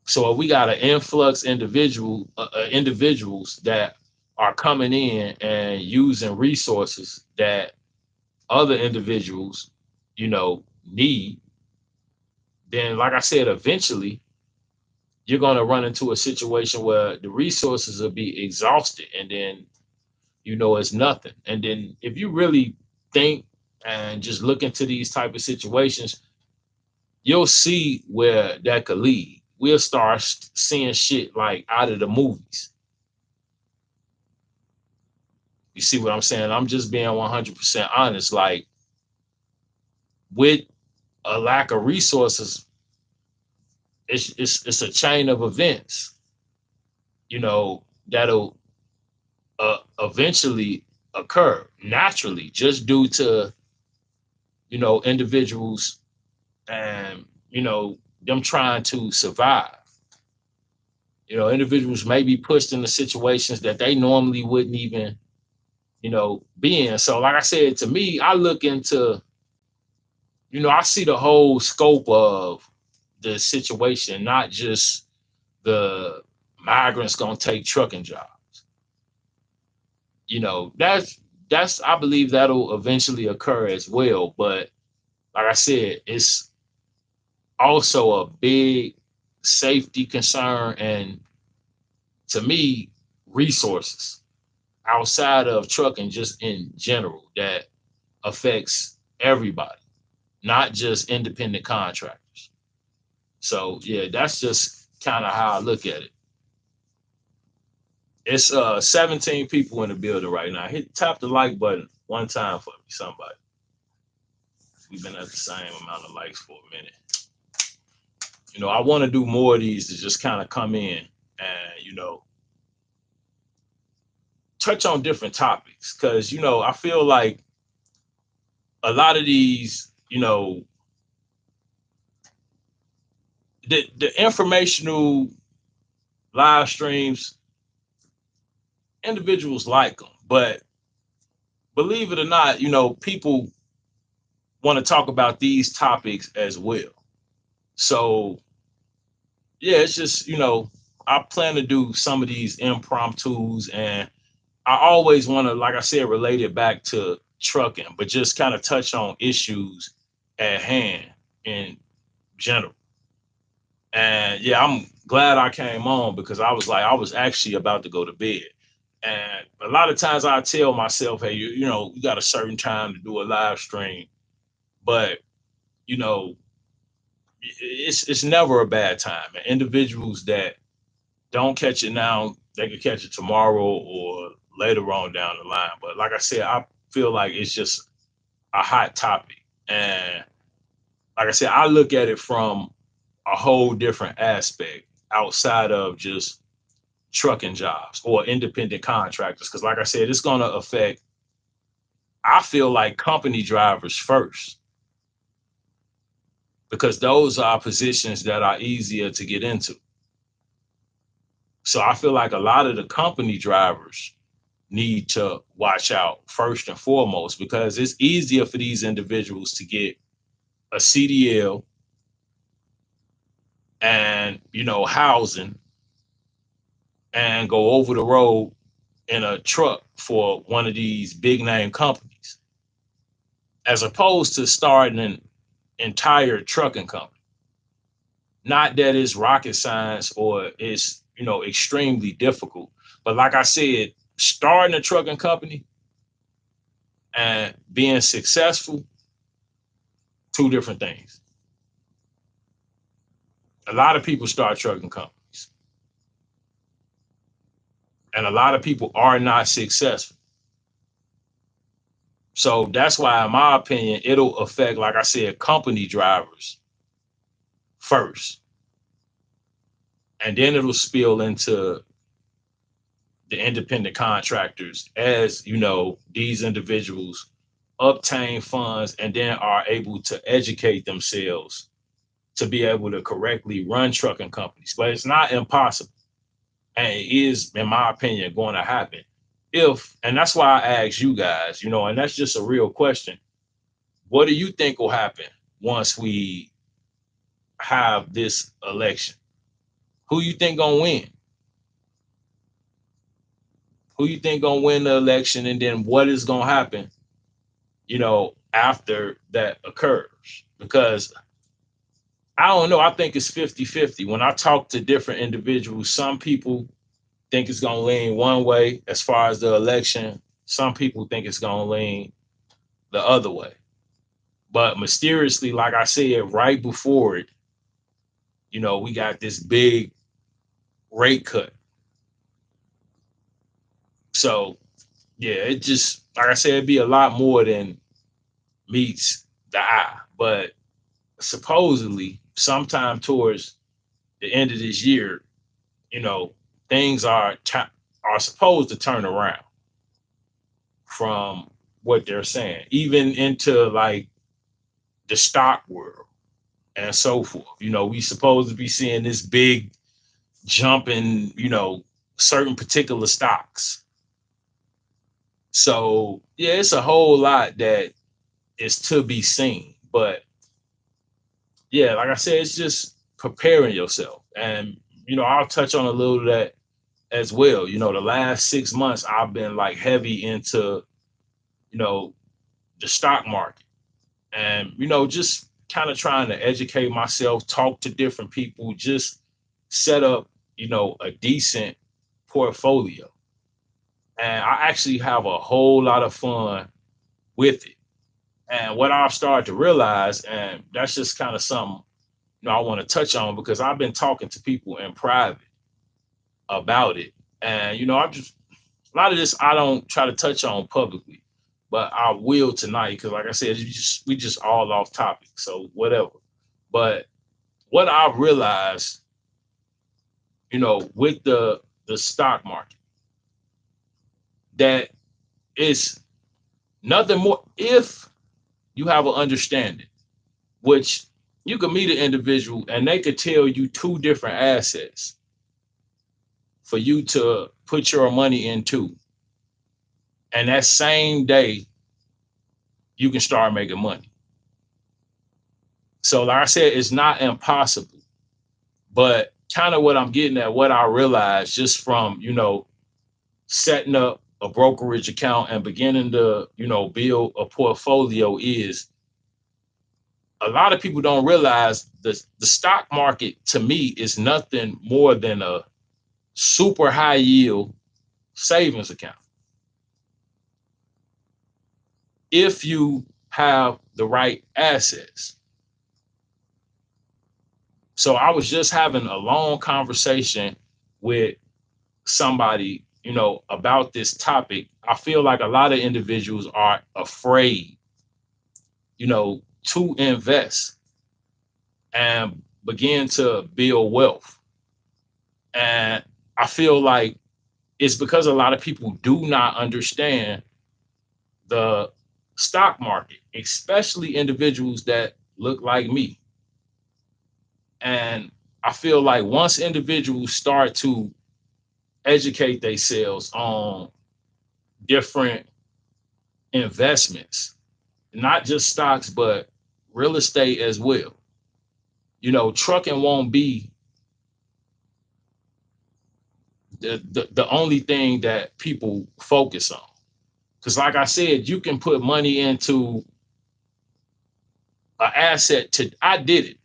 So if we got an influx individuals that are coming in and using resources that other individuals, need, then like I said, eventually you're going to run into a situation where the resources will be exhausted, and then It's nothing. And then if you really think and just look into these type of situations, you'll see where that could lead. We'll start seeing shit like out of the movies. You see what I'm saying? I'm just being 100% honest. Like, with a lack of resources, it's a chain of events, that'll eventually occur naturally, just due to individuals and them trying to survive. Individuals may be pushed into situations that they normally wouldn't even be in. So like I said, to me, I look into, I see the whole scope of the situation, not just the migrants gonna take trucking jobs. That's I believe that'll eventually occur as well. But like I said, it's also a big safety concern, and to me, resources outside of trucking, just in general, that affects everybody, not just independent contractors. So yeah, that's just kind of how I look at it. It's 17 people in the building right now. Tap the like button one time for me, somebody. We've been at the same amount of likes for a minute. I want to do more of these to just kind of come in and touch on different topics, because I feel like a lot of these, the informational live streams, individuals like them, but believe it or not, people want to talk about these topics as well. So yeah, it's just, I plan to do some of these impromptus, and I always want to, like I said, relate it back to trucking, but just kind of touch on issues at hand in general. And yeah, I'm glad I came on, because I was actually about to go to bed. And a lot of times I tell myself, hey, you got a certain time to do a live stream, but you know, it's never a bad time. And individuals that don't catch it now, they could catch it tomorrow or later on down the line. But like I said, I feel like it's just a hot topic. And like I said, I look at it from a whole different aspect outside of just trucking jobs or independent contractors. Because like I said, it's going to affect, I feel like, company drivers first, because those are positions that are easier to get into. So I feel like a lot of the company drivers need to watch out first and foremost, because it's easier for these individuals to get a CDL and housing and go over the road in a truck for one of these big name companies, as opposed to starting an entire trucking company. Not that it's rocket science or it's extremely difficult, but like I said, starting a trucking company and being successful, two different things. A lot of people start trucking companies, and a lot of people are not successful. So that's why, in my opinion, it'll affect, like I said, company drivers first, and then it'll spill into the independent contractors, as these individuals obtain funds and then are able to educate themselves to be able to correctly run trucking companies. But it's not impossible, and it is, in my opinion, going to happen. And that's why I asked you guys, and that's just a real question. What do you think will happen once we have this election? Who you think gonna win? Who you think gonna win the election? And then what is gonna happen, after that occurs? Because I don't know. I think it's 50-50. When I talk to different individuals, some people think it's gonna lean one way as far as the election. Some people think it's going to lean the other way. But mysteriously, like I said, right before it, we got this big rate cut. So yeah, it just, like I said, it'd be a lot more than meets the eye. But supposedly, sometime towards the end of this year, you know, things are supposed to turn around from what they're saying, even into like the stock world and so forth. We supposed to be seeing this big jump in, certain particular stocks. So yeah, it's a whole lot that is to be seen. But yeah, like I said, it's just preparing yourself. And, I'll touch on a little of that as well. The last 6 months I've been like heavy into, you know, the stock market and, just kind of trying to educate myself, talk to different people, just set up, a decent portfolio. And I actually have a whole lot of fun with it. And what I've started to realize, and that's just kind of something, I want to touch on because I've been talking to people in private about it. And, I just, a lot of this I don't try to touch on publicly, but I will tonight because, like I said, we just all off topic. So whatever. But what I've realized, with the stock market, that it's nothing more if you have an understanding, which you could meet an individual and they could tell you two different assets for you to put your money into. And that same day, you can start making money. So, like I said, it's not impossible. But kind of what I'm getting at, what I realized just from, setting up a brokerage account and beginning to, build a portfolio is a lot of people don't realize the stock market to me is nothing more than a super high yield savings account. If you have the right assets. So I was just having a long conversation with somebody, about this topic. I feel like a lot of individuals are afraid, to invest and begin to build wealth. And I feel like it's because a lot of people do not understand the stock market, especially individuals that look like me. And I feel like once individuals start to educate themselves on different investments, not just stocks, but real estate as well. Trucking won't be the only thing that people focus on. Because, like I said, you can put money into an asset. I did it,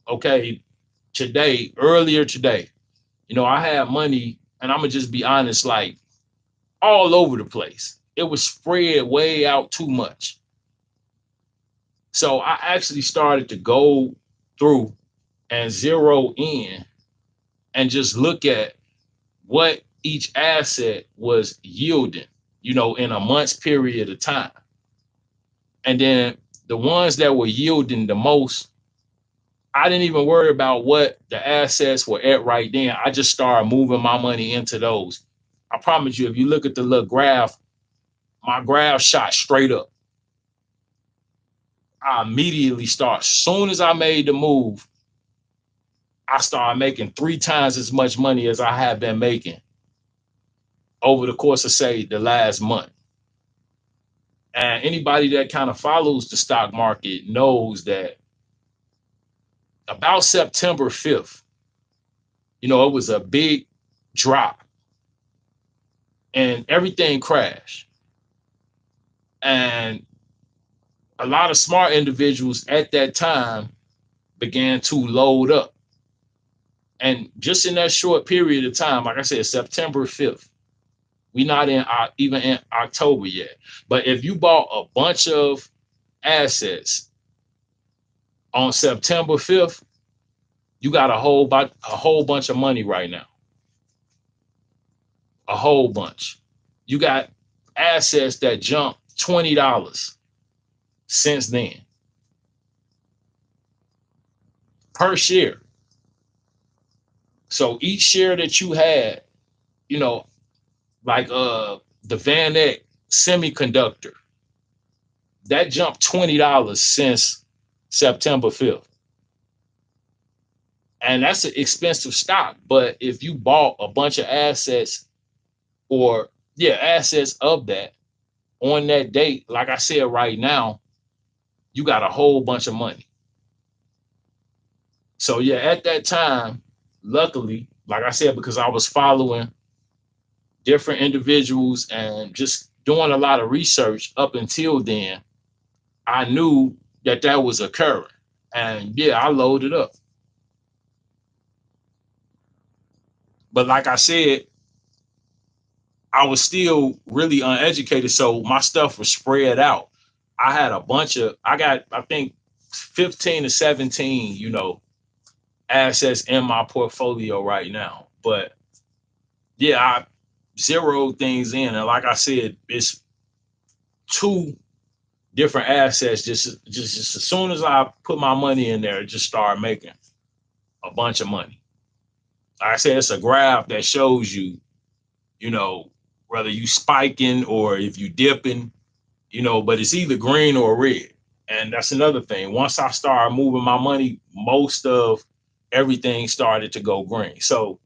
okay, earlier today. I had money, and I'm going to just be honest, like all over the place. It was spread way out too much. So I actually started to go through and zero in and just look at what each asset was yielding, in a month's period of time. And then the ones that were yielding the most, I didn't even worry about what the assets were at right then. I just started moving my money into those. I promise you, if you look at the little graph, my graph shot straight up. I immediately start, soon as I made the move, I started making 3 times as much money as I had been making over the course of, say, the last month. And anybody that kind of follows the stock market knows that about September 5th, it was a big drop and everything crashed. And a lot of smart individuals at that time began to load up. And just in that short period of time, like I said, September 5th, We not in even in October yet. But if you bought a bunch of assets on September 5th, you got a whole bunch of money right now. A whole bunch. You got assets that jumped $20 since then per share. So each share that you had, you know, like the Van Eck semiconductor, that jumped $20 since September 5th. And that's an expensive stock. But if you bought a bunch of assets or yeah, assets of that on that date, like I said right now, you got a whole bunch of money. So yeah, at that time, luckily, like I said, because I was following different individuals and just doing a lot of research up until then, I knew that that was occurring. And yeah, I loaded up. But like I said, I was still really uneducated. So my stuff was spread out. I had a bunch of, I got, I think 15 to 17, assets in my portfolio right now. But yeah, I zeroed things in. And like I said, it's two different assets. Just as soon as I put my money in there, it just started making a bunch of money. Like I said, it's a graph that shows you, you know, whether you spiking or if you dipping, but it's either green or red. And that's another thing. Once I started moving my money, most of everything started to go green. So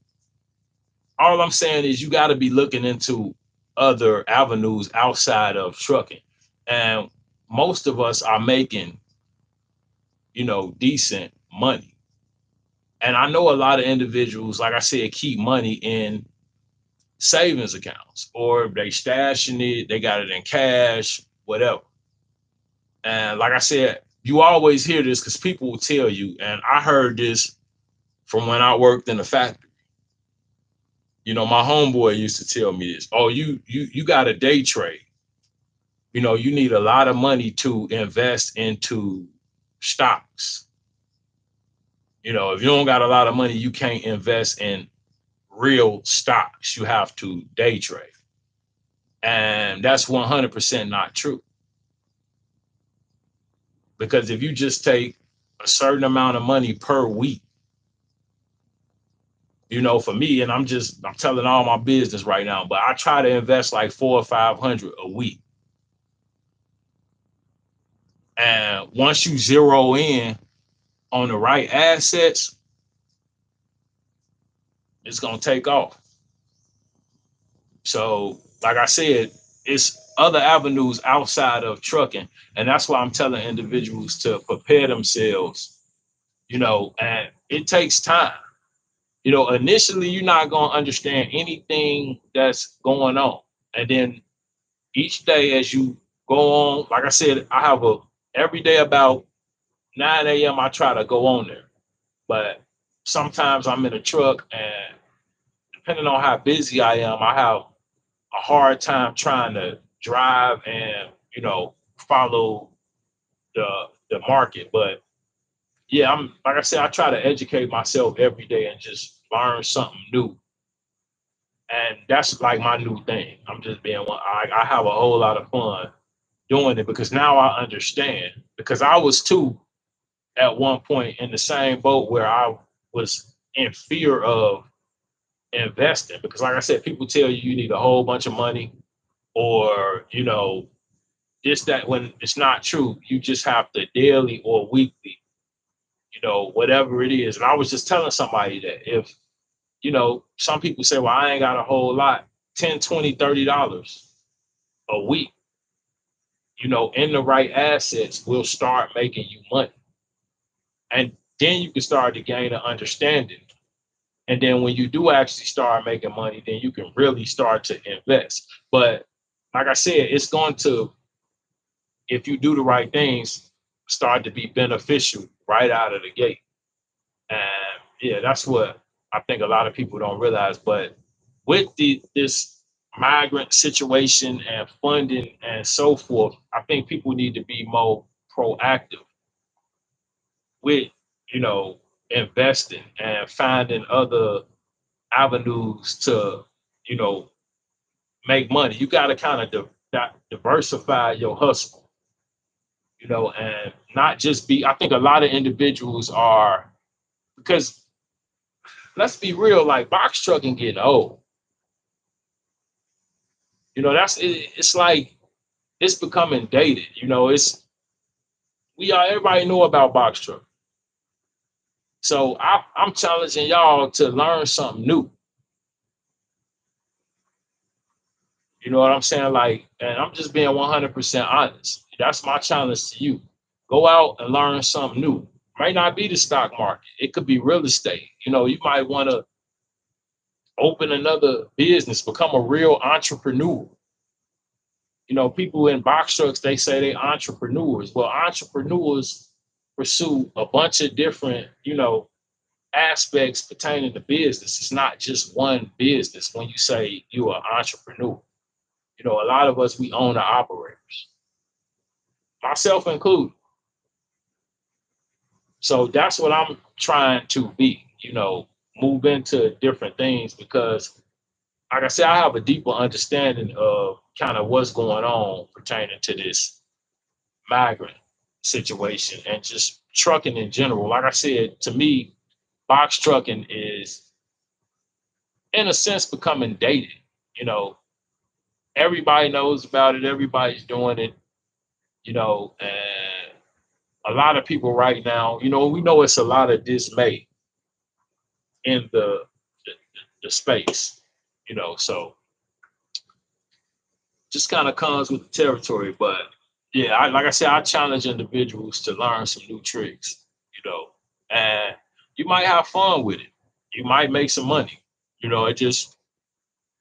all I'm saying is you got to be looking into other avenues outside of trucking. And most of us are making, decent money. And I know a lot of individuals, like I said, keep money in savings accounts or they stashing it, they got it in cash, whatever. And like I said, you always hear this because people will tell you, and I heard this from when I worked in the factory. My homeboy used to tell me this. Oh, you got a day trade. You need a lot of money to invest into stocks. If you don't got a lot of money, you can't invest in real stocks. You have to day trade. And that's 100% not true. Because if you just take a certain amount of money per week, for me, and I'm telling all my business right now, but I try to invest like 400 or 500 a week. And once you zero in on the right assets, it's going to take off. So, like I said, it's other avenues outside of trucking. And that's why I'm telling individuals to prepare themselves, and it takes time. Initially, you're not going to understand anything that's going on. And then each day as you go on, like I said, I have every day about 9 a.m. I try to go on there. But sometimes I'm in a truck and depending on how busy I am, I have a hard time trying to drive and, follow the market. But yeah, I'm like I said, I try to educate myself every day and just learn something new. And that's like my new thing. I'm just being one. I have a whole lot of fun doing it because now I understand. Because I was too at one point in the same boat where I was in fear of investing. Because like I said, people tell you you need a whole bunch of money or, this, that, when it's not true. You just have to daily or weekly, whatever it is. And I was just telling somebody that if, some people say, well, I ain't got a whole lot, 10, 20, $30 a week, in the right assets will start making you money. And then you can start to gain an understanding. And then when you do actually start making money, then you can really start to invest. But like I said, it's going to, if you do the right things, start to be beneficial right out of the gate. And yeah, that's what I think a lot of people don't realize. But with this migrant situation and funding and so forth, I think people need to be more proactive with, you know, investing and finding other avenues to, you know, make money. You got to kind of diversify your hustle, you know, and not just be. I think a lot of individuals are, because let's be real, like box trucking getting old. You know, it's like it's becoming dated. You know, we are everybody know about box truck. So I'm challenging y'all to learn something new. You know what I'm saying? Like, and I'm just being 100% honest. That's my challenge to you. Go out and learn something new. Might not be the stock market. It could be real estate. You know, you might want to open another business, become a real entrepreneur. You know, people in box trucks, they say they entrepreneurs. Well, entrepreneurs pursue a bunch of different, you know, aspects pertaining to business. It's not just one business when you say you're an entrepreneur. You know, a lot of us, we own the operators, myself included. So that's what I'm trying to be, you know, move into different things because, like I said, I have a deeper understanding of kind of what's going on pertaining to this migrant situation and just trucking in general. Like I said, to me, box trucking is, in a sense, becoming dated. You know, everybody knows about it, everybody's doing it, you know, and a lot of people right now, you know, we know it's a lot of dismay in the, the space, you know, so just kind of comes with the territory. But yeah, like I said, I challenge individuals to learn some new tricks, you know, and you might have fun with it. You might make some money, you know, it just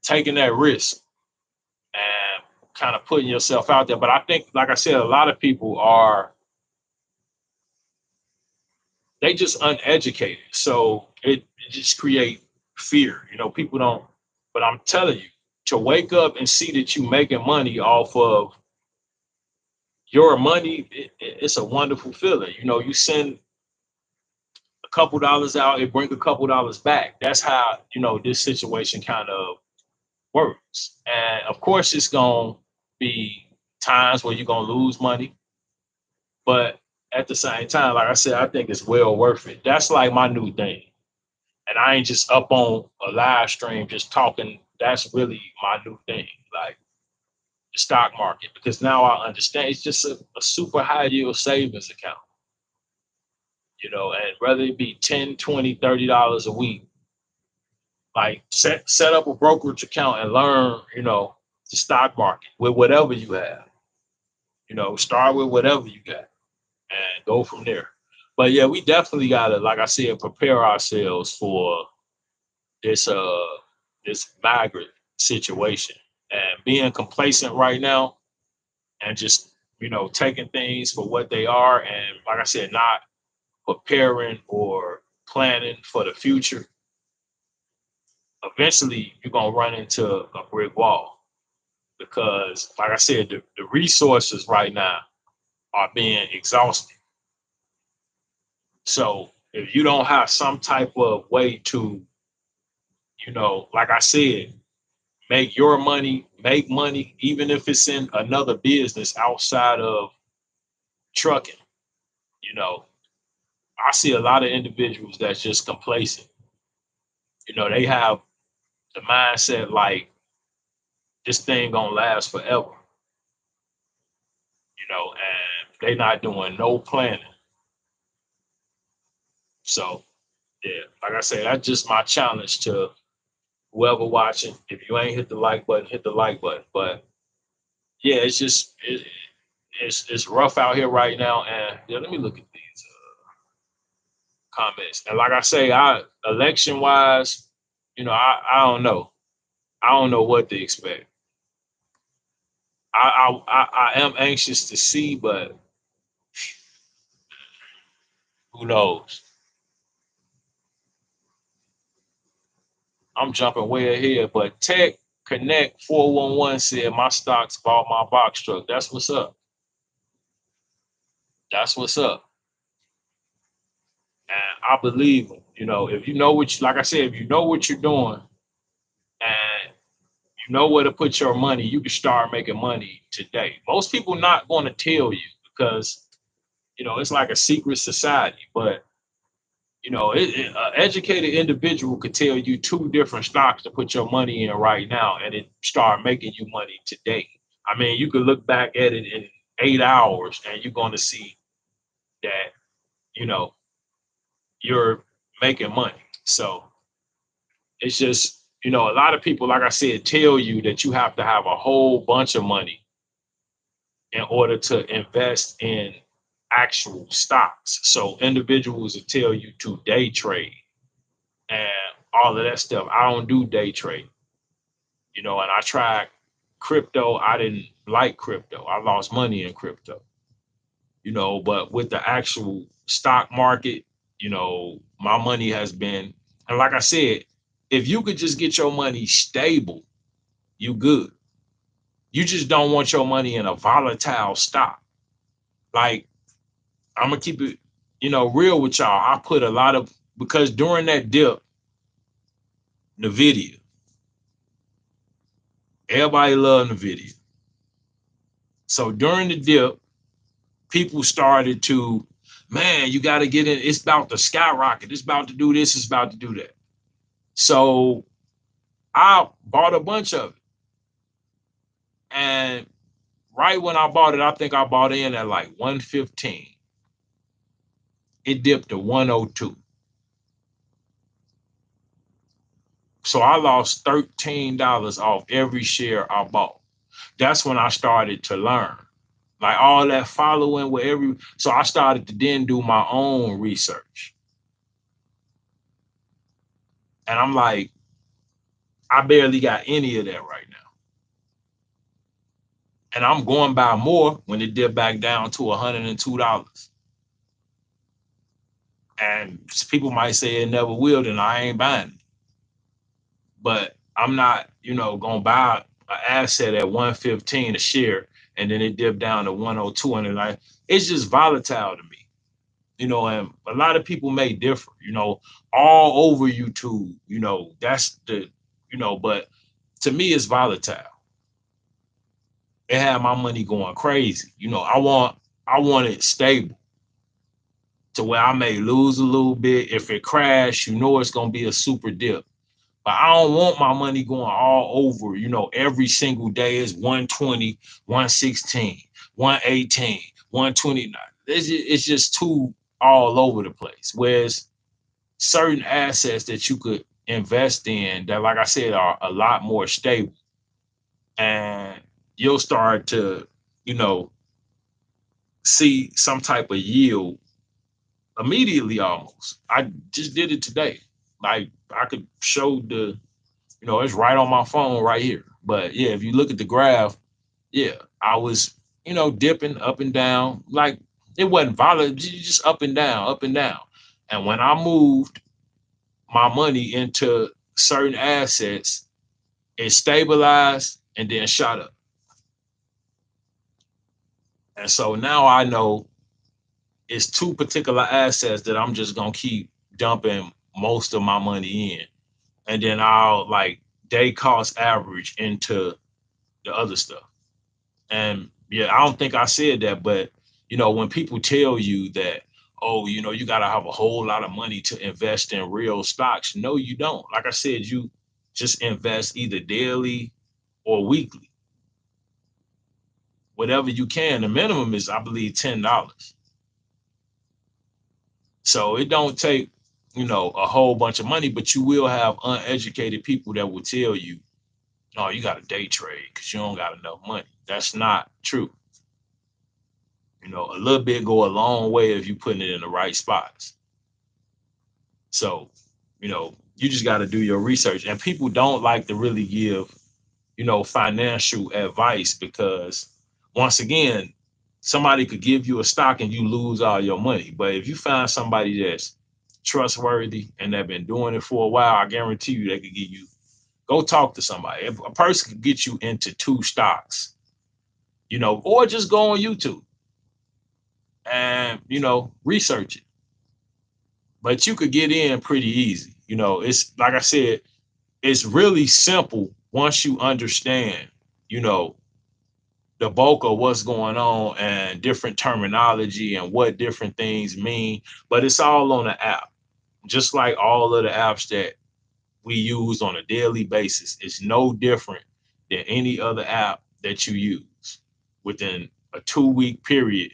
taking that risk and kind of putting yourself out there. But I think, like I said, a lot of people are, they just uneducated. So it just create fear. You know, people don't, but I'm telling you, to wake up and see that you making money off of your money, it's a wonderful feeling. You know, you send a couple dollars out, it bring a couple dollars back. That's how, you know, this situation kind of works. And of course it's gonna be times where you're gonna lose money, but at the same time, like I said, I think it's well worth it. That's like my new thing. And I ain't just up on a live stream just talking. That's really my new thing, like the stock market, because now I understand it's just a super high yield savings account, you know, and whether it be 10, 20, $30 a week, like set up a brokerage account and learn, you know, the stock market with whatever you have. You know, start with whatever you got and go from there. But yeah, we definitely gotta, like I said, prepare ourselves for this this migrant situation, and being complacent right now and just, you know, taking things for what they are, and like I said, not preparing or planning for the future. Eventually you're gonna run into a brick wall because, like I said, the resources right now are being exhausted. So if you don't have some type of way to, you know, like I said, make your money, make money, even if it's in another business outside of trucking. You know, I see a lot of individuals that's just complacent. You know, they have the mindset like this thing gonna last forever, you know, and they not doing no planning. So yeah, like I said, that's just my challenge to whoever watching. If you ain't hit the like button, hit the like button. But yeah, it's just it's rough out here right now. And yeah, let me look at these comments. And like I say, I election wise, you know, I don't know. I don't know what to expect. I am anxious to see, but who knows? I'm jumping way ahead, but tech. Connect 411 said my stocks bought my box truck. That's what's up. That's what's up. And I believe them. If you know like I said, if you know what you're doing and you know where to put your money, you can start making money today. Most people not going to tell you because it's like a secret society. But an educated individual could tell you two different stocks to put your money in right now, and it start making you money today. I mean, you could look back at it in 8 hours, and you're going to see that you know you're making money. So it's just a lot of people, like I said, tell you that you have to have a whole bunch of money in order to invest in actual stocks. So individuals will tell you to day trade and all of that stuff. I don't do day trade, and I tried crypto. I didn't like crypto. I lost money in crypto, but with the actual stock market, my money has been, and like I said, if you could just get your money stable, you good. You just don't want your money in a volatile stock. Like, I'm gonna keep it, real with y'all. I put a lot of, because during that dip, Nvidia, everybody loved Nvidia. So during the dip, people started to, man, you got to get in. It's about to skyrocket. It's about to do this. It's about to do that. So I bought a bunch of it. And right when I bought it, I think I bought in at like 115. It dipped to 102. So I lost $13 off every share I bought. That's when I started to learn. Like all that following with so I started to then do my own research. And I'm like, I barely got any of that right now. And I'm going by more when it dipped back down to $102. And people might say it never will, then I ain't buying it. But I'm not, gonna buy an asset at 115 a share and then it dipped down to 102 and it's just volatile to me. And a lot of people may differ, all over YouTube, that's the, but to me it's volatile. It had my money going crazy. I want it stable to where I may lose a little bit. If it crash, it's gonna be a super dip. But I don't want my money going all over, every single day is 120, 116, 118, 129. It's just too all over the place. Whereas certain assets that you could invest in that, like I said, are a lot more stable. And you'll start to, you know, see some type of yield immediately almost. I just did it today. Like I could show it's right on my phone right here. But yeah, if you look at the graph, yeah, I was, dipping up and down. Like it wasn't volatile, just up and down, up and down. And when I moved my money into certain assets, it stabilized and then shot up. And so now I know it's two particular assets that I'm just gonna keep dumping most of my money in. And then I'll like day cost average into the other stuff. And yeah, I don't think I said that, but when people tell you that, oh, you gotta have a whole lot of money to invest in real stocks. No, you don't. Like I said, you just invest either daily or weekly, whatever you can. The minimum is, I believe, $10. So it don't take, a whole bunch of money, but you will have uneducated people that will tell you, oh, you got to day trade because you don't got enough money. That's not true. A little bit go a long way if you putting it in the right spots. So, you just got to do your research. And people don't like to really give, financial advice because once again, somebody could give you a stock and you lose all your money. But if you find somebody that's trustworthy and they've been doing it for a while, I guarantee you they could give you, Go talk to somebody. If a person can get you into two stocks, or just go on YouTube and, research it. But you could get in pretty easy. It's like I said, it's really simple once you understand, you know, the bulk of what's going on and different terminology and what different things mean. But it's all on the app, just like all of the apps that we use on a daily basis. It's no different than any other app that you use. Within a 2 week period,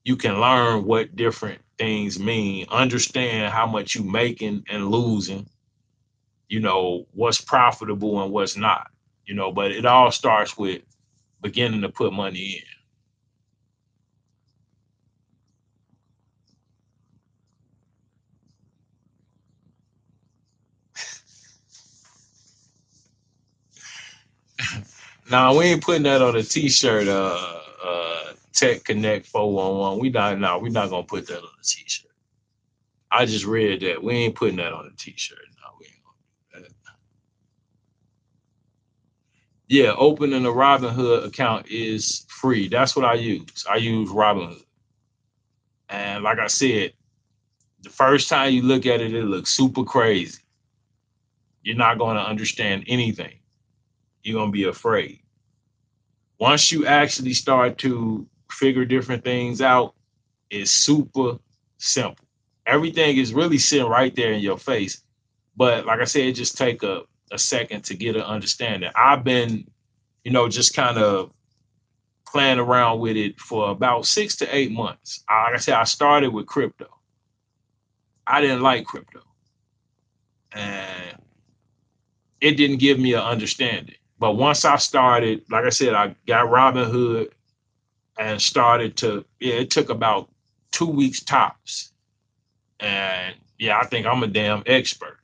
you can learn what different things mean, understand how much you making and losing, what's profitable and what's not, but it all starts with beginning to put money in. Now we ain't putting that on a t-shirt, Tech Connect 411. We're not gonna put that on a t-shirt. I just read that. We ain't putting that on a t-shirt. No, we ain't gonna do that. Yeah, opening a Robinhood account is free. That's what I use. I use Robinhood. And like I said, the first time you look at it, it looks super crazy. You're not going to understand anything. You're going to be afraid. Once you actually start to figure different things out, it's super simple. Everything is really sitting right there in your face. But like I said, it just take a second to get an understanding. I've been, just kind of playing around with it for about 6 to 8 months. Like I said, I started with crypto. I didn't like crypto. And it didn't give me an understanding. But once I started, like I said, I got Robinhood and started to, yeah, it took about 2 weeks tops. And yeah, I think I'm a damn expert.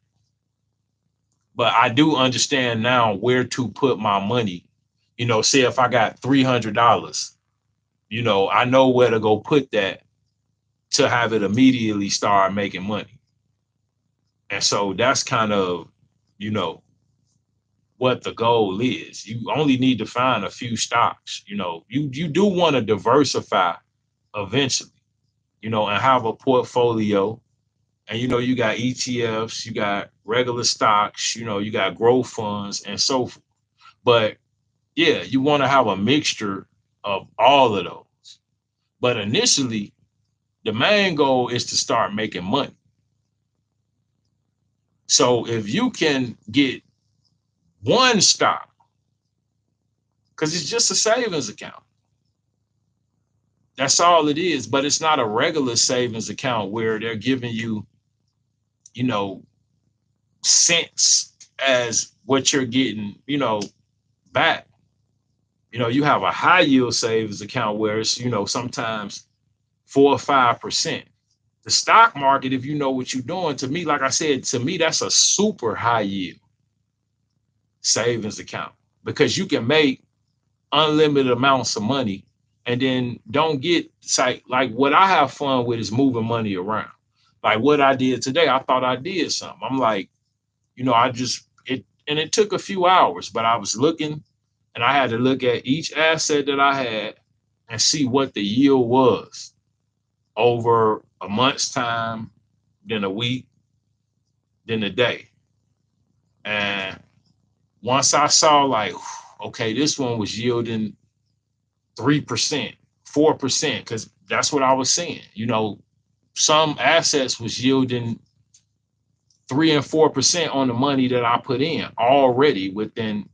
But I do understand now where to put my money. Say if I got $300, I know where to go put that to have it immediately start making money. And so that's kind of, you know, what the goal is. You only need to find a few stocks. You do want to diversify eventually, and have a portfolio. And you got ETFs, you got regular stocks, you got growth funds and so forth. But yeah, you want to have a mixture of all of those. But initially, the main goal is to start making money. So if you can get one stock, because it's just a savings account. That's all it is, but it's not a regular savings account where they're giving you, you know, cents as what you're getting, back. You have a high yield savings account where it's, sometimes 4 or 5%. The stock market, if you know what you're doing, to me, like I said, to me, that's a super high yield savings account because you can make unlimited amounts of money and then don't get like what I have fun with is moving money around. Like what I did today, I thought I did something. I'm like, I just it took a few hours, but I was looking and I had to look at each asset that I had and see what the yield was over a month's time, then a week, then a day. And once I saw like, okay, this one was yielding 3%, 4%, because that's what I was seeing. Some assets was yielding 3 and 4% on the money that I put in already within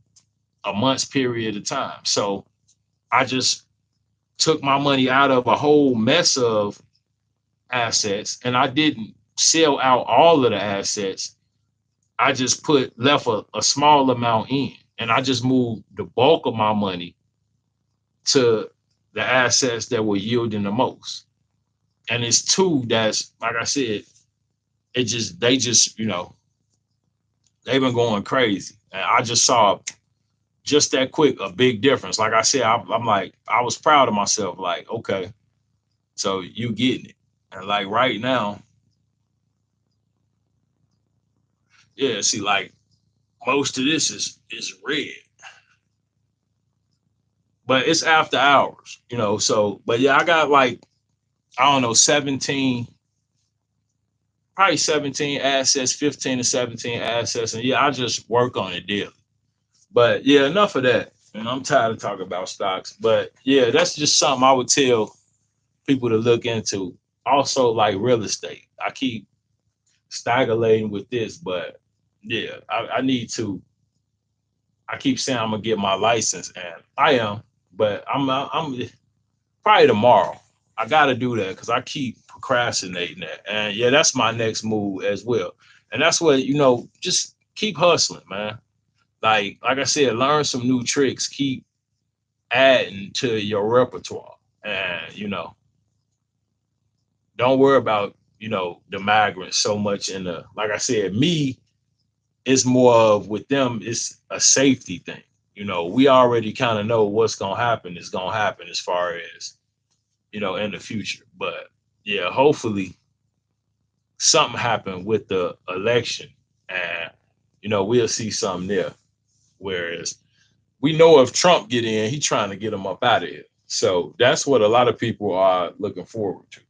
a month's period of time. So I just took my money out of a whole mess of assets and I didn't sell out all of the assets. I just left a small amount in and I just moved the bulk of my money to the assets that were yielding the most. And it's two that's, like I said, they just, they've been going crazy. And I just saw just that quick a big difference. Like I said, I'm like, I was proud of myself. Like, okay, so you getting it. And like right now, yeah, see, like most of this is red, but it's after hours, So, but yeah, I got like I don't know 17, probably 17 assets, 15 to 17 assets, and yeah, I just work on it daily. But yeah, enough of that. And I'm tired of talking about stocks. But yeah, that's just something I would tell people to look into. Also, like real estate. I keep stagnating with this, but yeah, I need to. I keep saying I'm gonna get my license, and I am, but I'm probably tomorrow. I got to do that because I keep procrastinating that, and yeah, that's my next move as well. And that's what just keep hustling, man. Like I said, learn some new tricks. Keep adding to your repertoire, and don't worry about the migrants so much. In the like I said, me, it's more of with them. It's a safety thing. We already kind of know what's gonna happen is gonna happen as far as in the future. But yeah, hopefully something happened with the election, and we'll see something there. Whereas we know if Trump get in, he's trying to get him up out of here. So that's what a lot of people are looking forward to.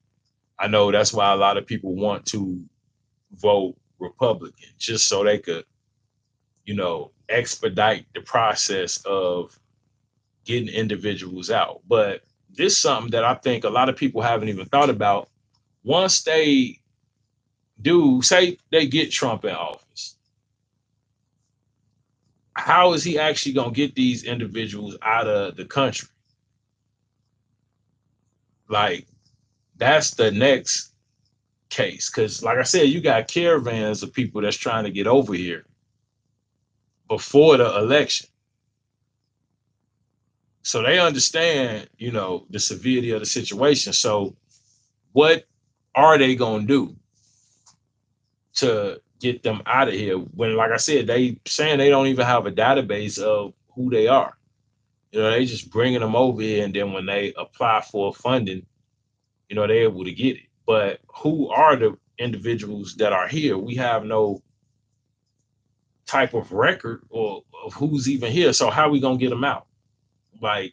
I know that's why a lot of people want to vote Republican, just so they could, expedite the process of getting individuals out. But this is something that I think a lot of people haven't even thought about. Once they do, say they get Trump in office, how is he actually going to get these individuals out of the country? Like, that's the next case. Because, like I said, you got caravans of people that's trying to get over here before the election. So they understand, the severity of the situation. So what are they going to do to get them out of here? When, like I said, they saying they don't even have a database of who they are. They just bringing them over here, and then when they apply for funding, they're able to get it. But who are the individuals that are here? We have no type of record or of who's even here. So how are we gonna get them out? Like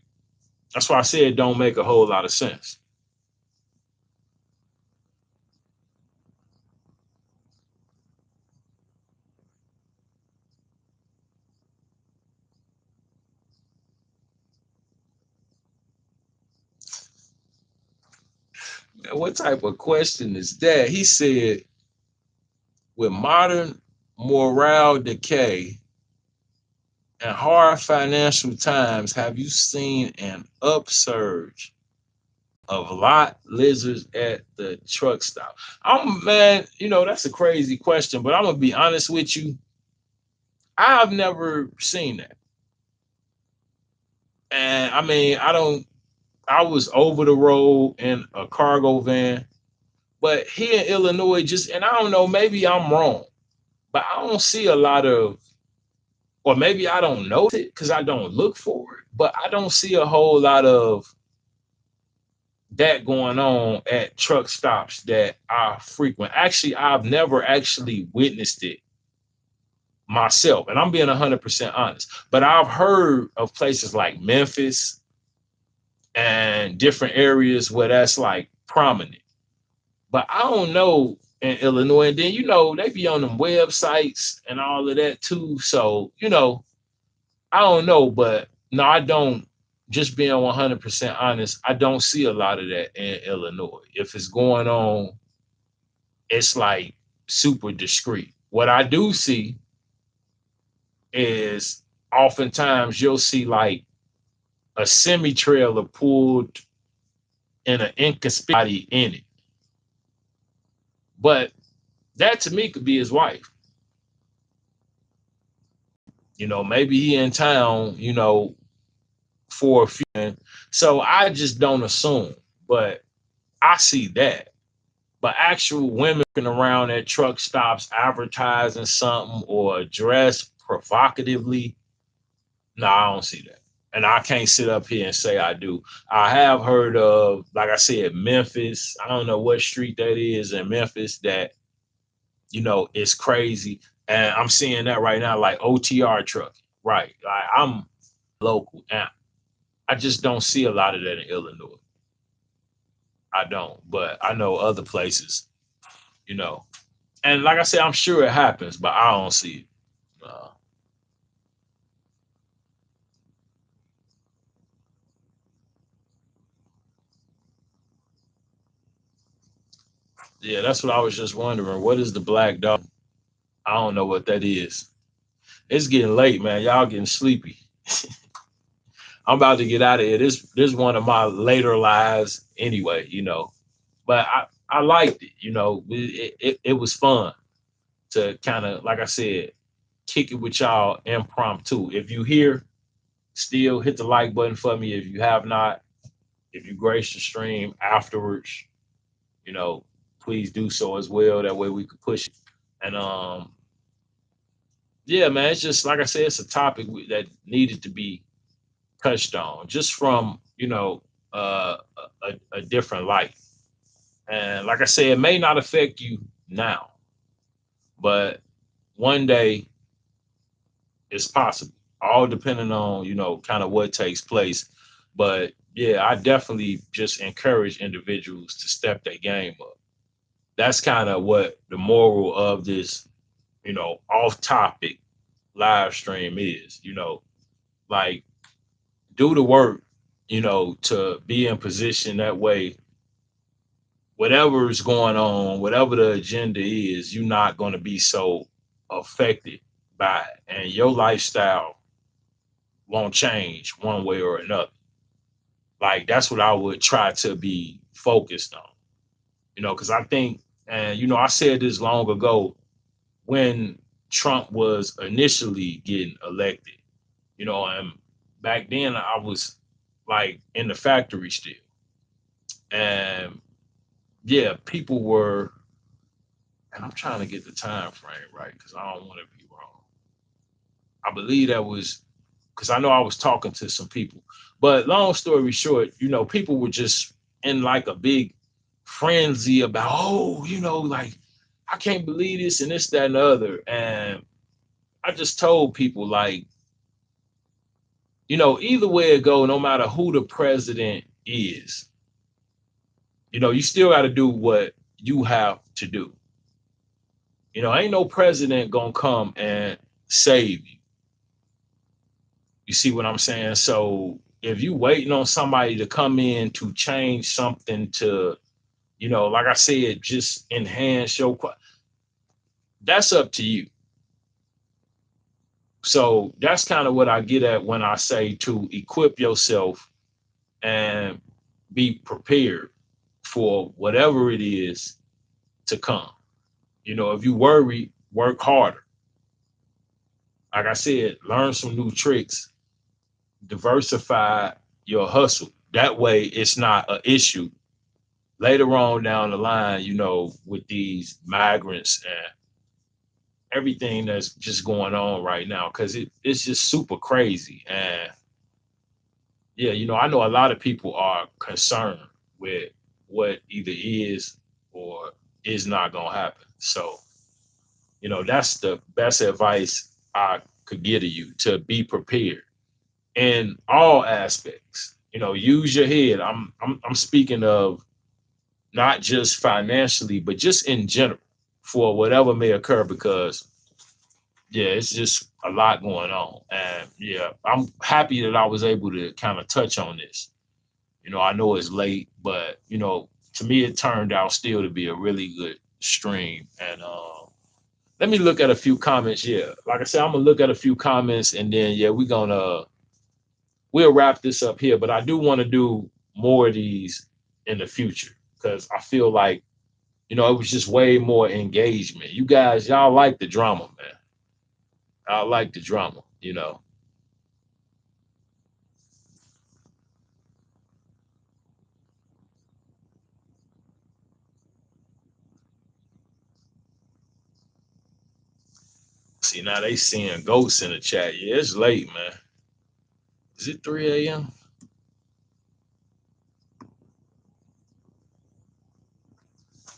that's why I said it don't make a whole lot of sense. What type of question is that? He said, with modern morale decay and hard financial times, have you seen an upsurge of lot lizards at the truck stop? Man, that's a crazy question, but I'm gonna be honest with you. I've never seen that. And I mean, I was over the road in a cargo van, but here in Illinois, just and I don't know, maybe I'm wrong, but I don't see a lot of, or maybe I don't know it because I don't look for it, but I don't see a whole lot of that going on at truck stops that I frequent. Actually, I've never actually witnessed it myself, and I'm being 100% honest. But I've heard of places like Memphis and different areas where that's like prominent. But I don't know in Illinois. And then they be on them websites and all of that too. So I don't know, but no, I don't. Just being 100% honest, I don't see a lot of that in Illinois. If it's going on, it's like super discreet. What I do see is oftentimes you'll see like a semi trailer pulled in an inconspicuous in it. But that to me could be his wife. Maybe he in town, for a few. So I just don't assume, but I see that. But actual women around at truck stops advertising something or dressed provocatively, no, I don't see that. And I can't sit up here and say I do. I have heard of, like I said, Memphis. I don't know what street that is in Memphis that, is crazy. And I'm seeing that right now, like OTR trucking. Right. Like I'm local and I just don't see a lot of that in Illinois. I don't, but I know other places, you know. And like I said, I'm sure it happens, but I don't see it. Yeah, that's what I was just wondering. What is the black dog? I don't know what that is. It's getting late, man. Y'all getting sleepy. I'm about to get out of here. This one of my later lives anyway, you know. But I liked it, you know. It was fun to kind of, like I said, kick it with y'all impromptu. If you here, still hit the like button for me. If you have not, if you grace the stream afterwards, you know, please do so as well. That way we could push it. And yeah, man, it's just like I said, it's a topic that needed to be touched on, just from a different light. And like I said, it may not affect you now, but one day it's possible. All depending on kind of what takes place. But yeah, I definitely just encourage individuals to step their game up. That's kind of what the moral of this, off topic live stream is. Like do the work, to be in position that way. Whatever is going on, whatever the agenda is, you're not going to be so affected by it, and your lifestyle won't change one way or another. Like that's what I would try to be focused on, because I think, and I said this long ago when Trump was initially getting elected, and back then I was like in the factory still, and yeah, people were, and I'm trying to get the time frame right because I don't want to be wrong. I believe that was because I know I was talking to some people. But long story short, people were just in like a big frenzy about, oh, like I can't believe this and this, that, and the other. And I just told people like, either way it go, no matter who the president is, you still got to do what you have to do. Ain't no president gonna come and save you. You see what I'm saying? So if you waiting on somebody to come in to change something to, like I said, just enhance that's up to you. So that's kind of what I get at when I say to equip yourself and be prepared for whatever it is to come. If you worry, work harder. Like I said, learn some new tricks, diversify your hustle. That way it's not an issue later on down the line, with these migrants and everything that's just going on right now, because it's just super crazy. And yeah, I know a lot of people are concerned with what either is or is not going to happen. So, that's the best advice I could give to you, to be prepared in all aspects. Use your head. I'm speaking of not just financially, but just in general for whatever may occur, because yeah, it's just a lot going on. And yeah, I'm happy that I was able to kind of touch on this. I know it's late, but to me it turned out still to be a really good stream. And let me look at a few comments. Yeah, like I said, I'm gonna look at a few comments, and then yeah, we'll wrap this up here. But I do want to do more of these in the future, because I feel like it was just way more engagement. You guys, y'all like the drama, man. I like the drama. See, now they seeing ghosts in the chat. Yeah, it's late, man. Is it 3 a.m.?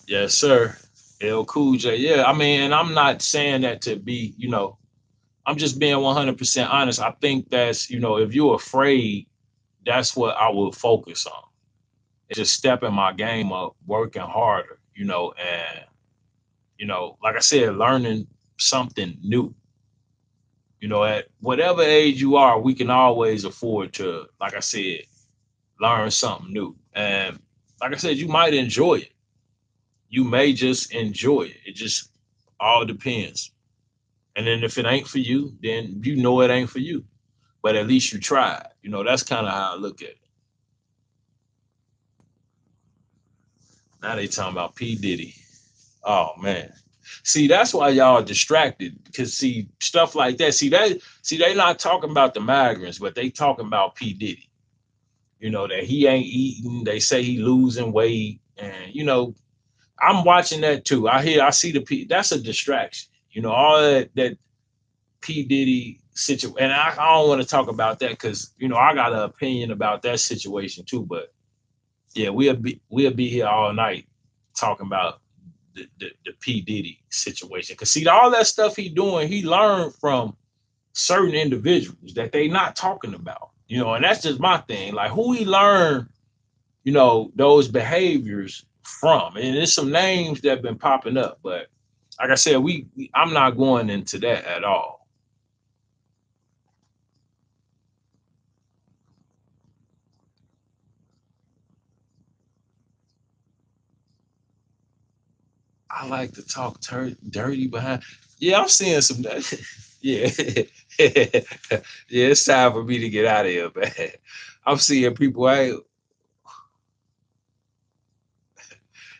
Yes, sir. L Cool J. Yeah, I mean, and I'm not saying that to be, I'm just being 100% honest. I think that's, if you're afraid, that's what I will focus on. It's just stepping my game up, working harder, and, like I said, learning something new. At whatever age you are, we can always afford to, like I said, learn something new. And like I said, you might enjoy it. You may just enjoy it. It just all depends. And then if it ain't for you, then it ain't for you. But at least you tried. That's kind of how I look at it. Now they talking about P. Diddy. Oh man. See, that's why y'all are distracted. Because see, stuff like that. See, they not talking about the migrants, but they talking about P. Diddy. That he ain't eating. They say he losing weight. And I'm watching that too. I see the P. That's a distraction. All that P Diddy situation, and I don't want to talk about that because I got an opinion about that situation too. But yeah, we'll be here all night talking about the P Diddy situation. Because see, all that stuff he doing, he learned from certain individuals that they not talking about. And that's just my thing. Like who he learned, those behaviors from, and there's some names that have been popping up, but like I said, I'm not going into that at all. I like to talk dirty behind. Yeah, I'm seeing some. Yeah, yeah, it's time for me to get out of here, man. I'm seeing people.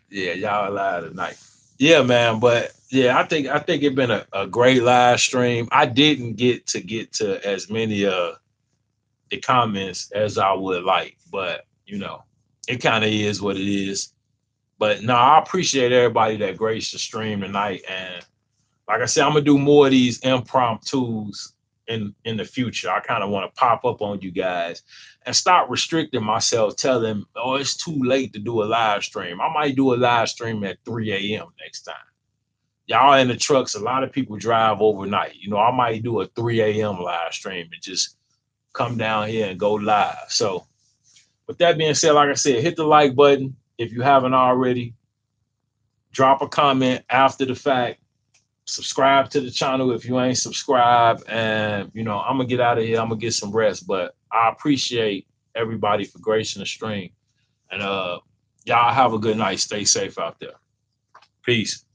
Yeah, y'all alive tonight. Yeah, man. But yeah, I think it's been a great live stream. I didn't get to as many the comments as I would like, but it kind of is what it is. But no, I appreciate everybody that graced the stream tonight. And like I said, I'm gonna do more of these impromptus in the future. I kind of want to pop up on you guys and stop restricting myself, telling, oh, it's too late to do a live stream. I might do a live stream at 3 a.m. next time. Y'all in the trucks, a lot of people drive overnight. I might do a 3 a.m. live stream and just come down here and go live. So with that being said, like I said, hit the like button if you haven't already. Drop a comment after the fact. Subscribe to the channel if you ain't subscribed. And, I'm going to get out of here. I'm going to get some rest. But I appreciate everybody for gracing the stream. And y'all have a good night. Stay safe out there. Peace.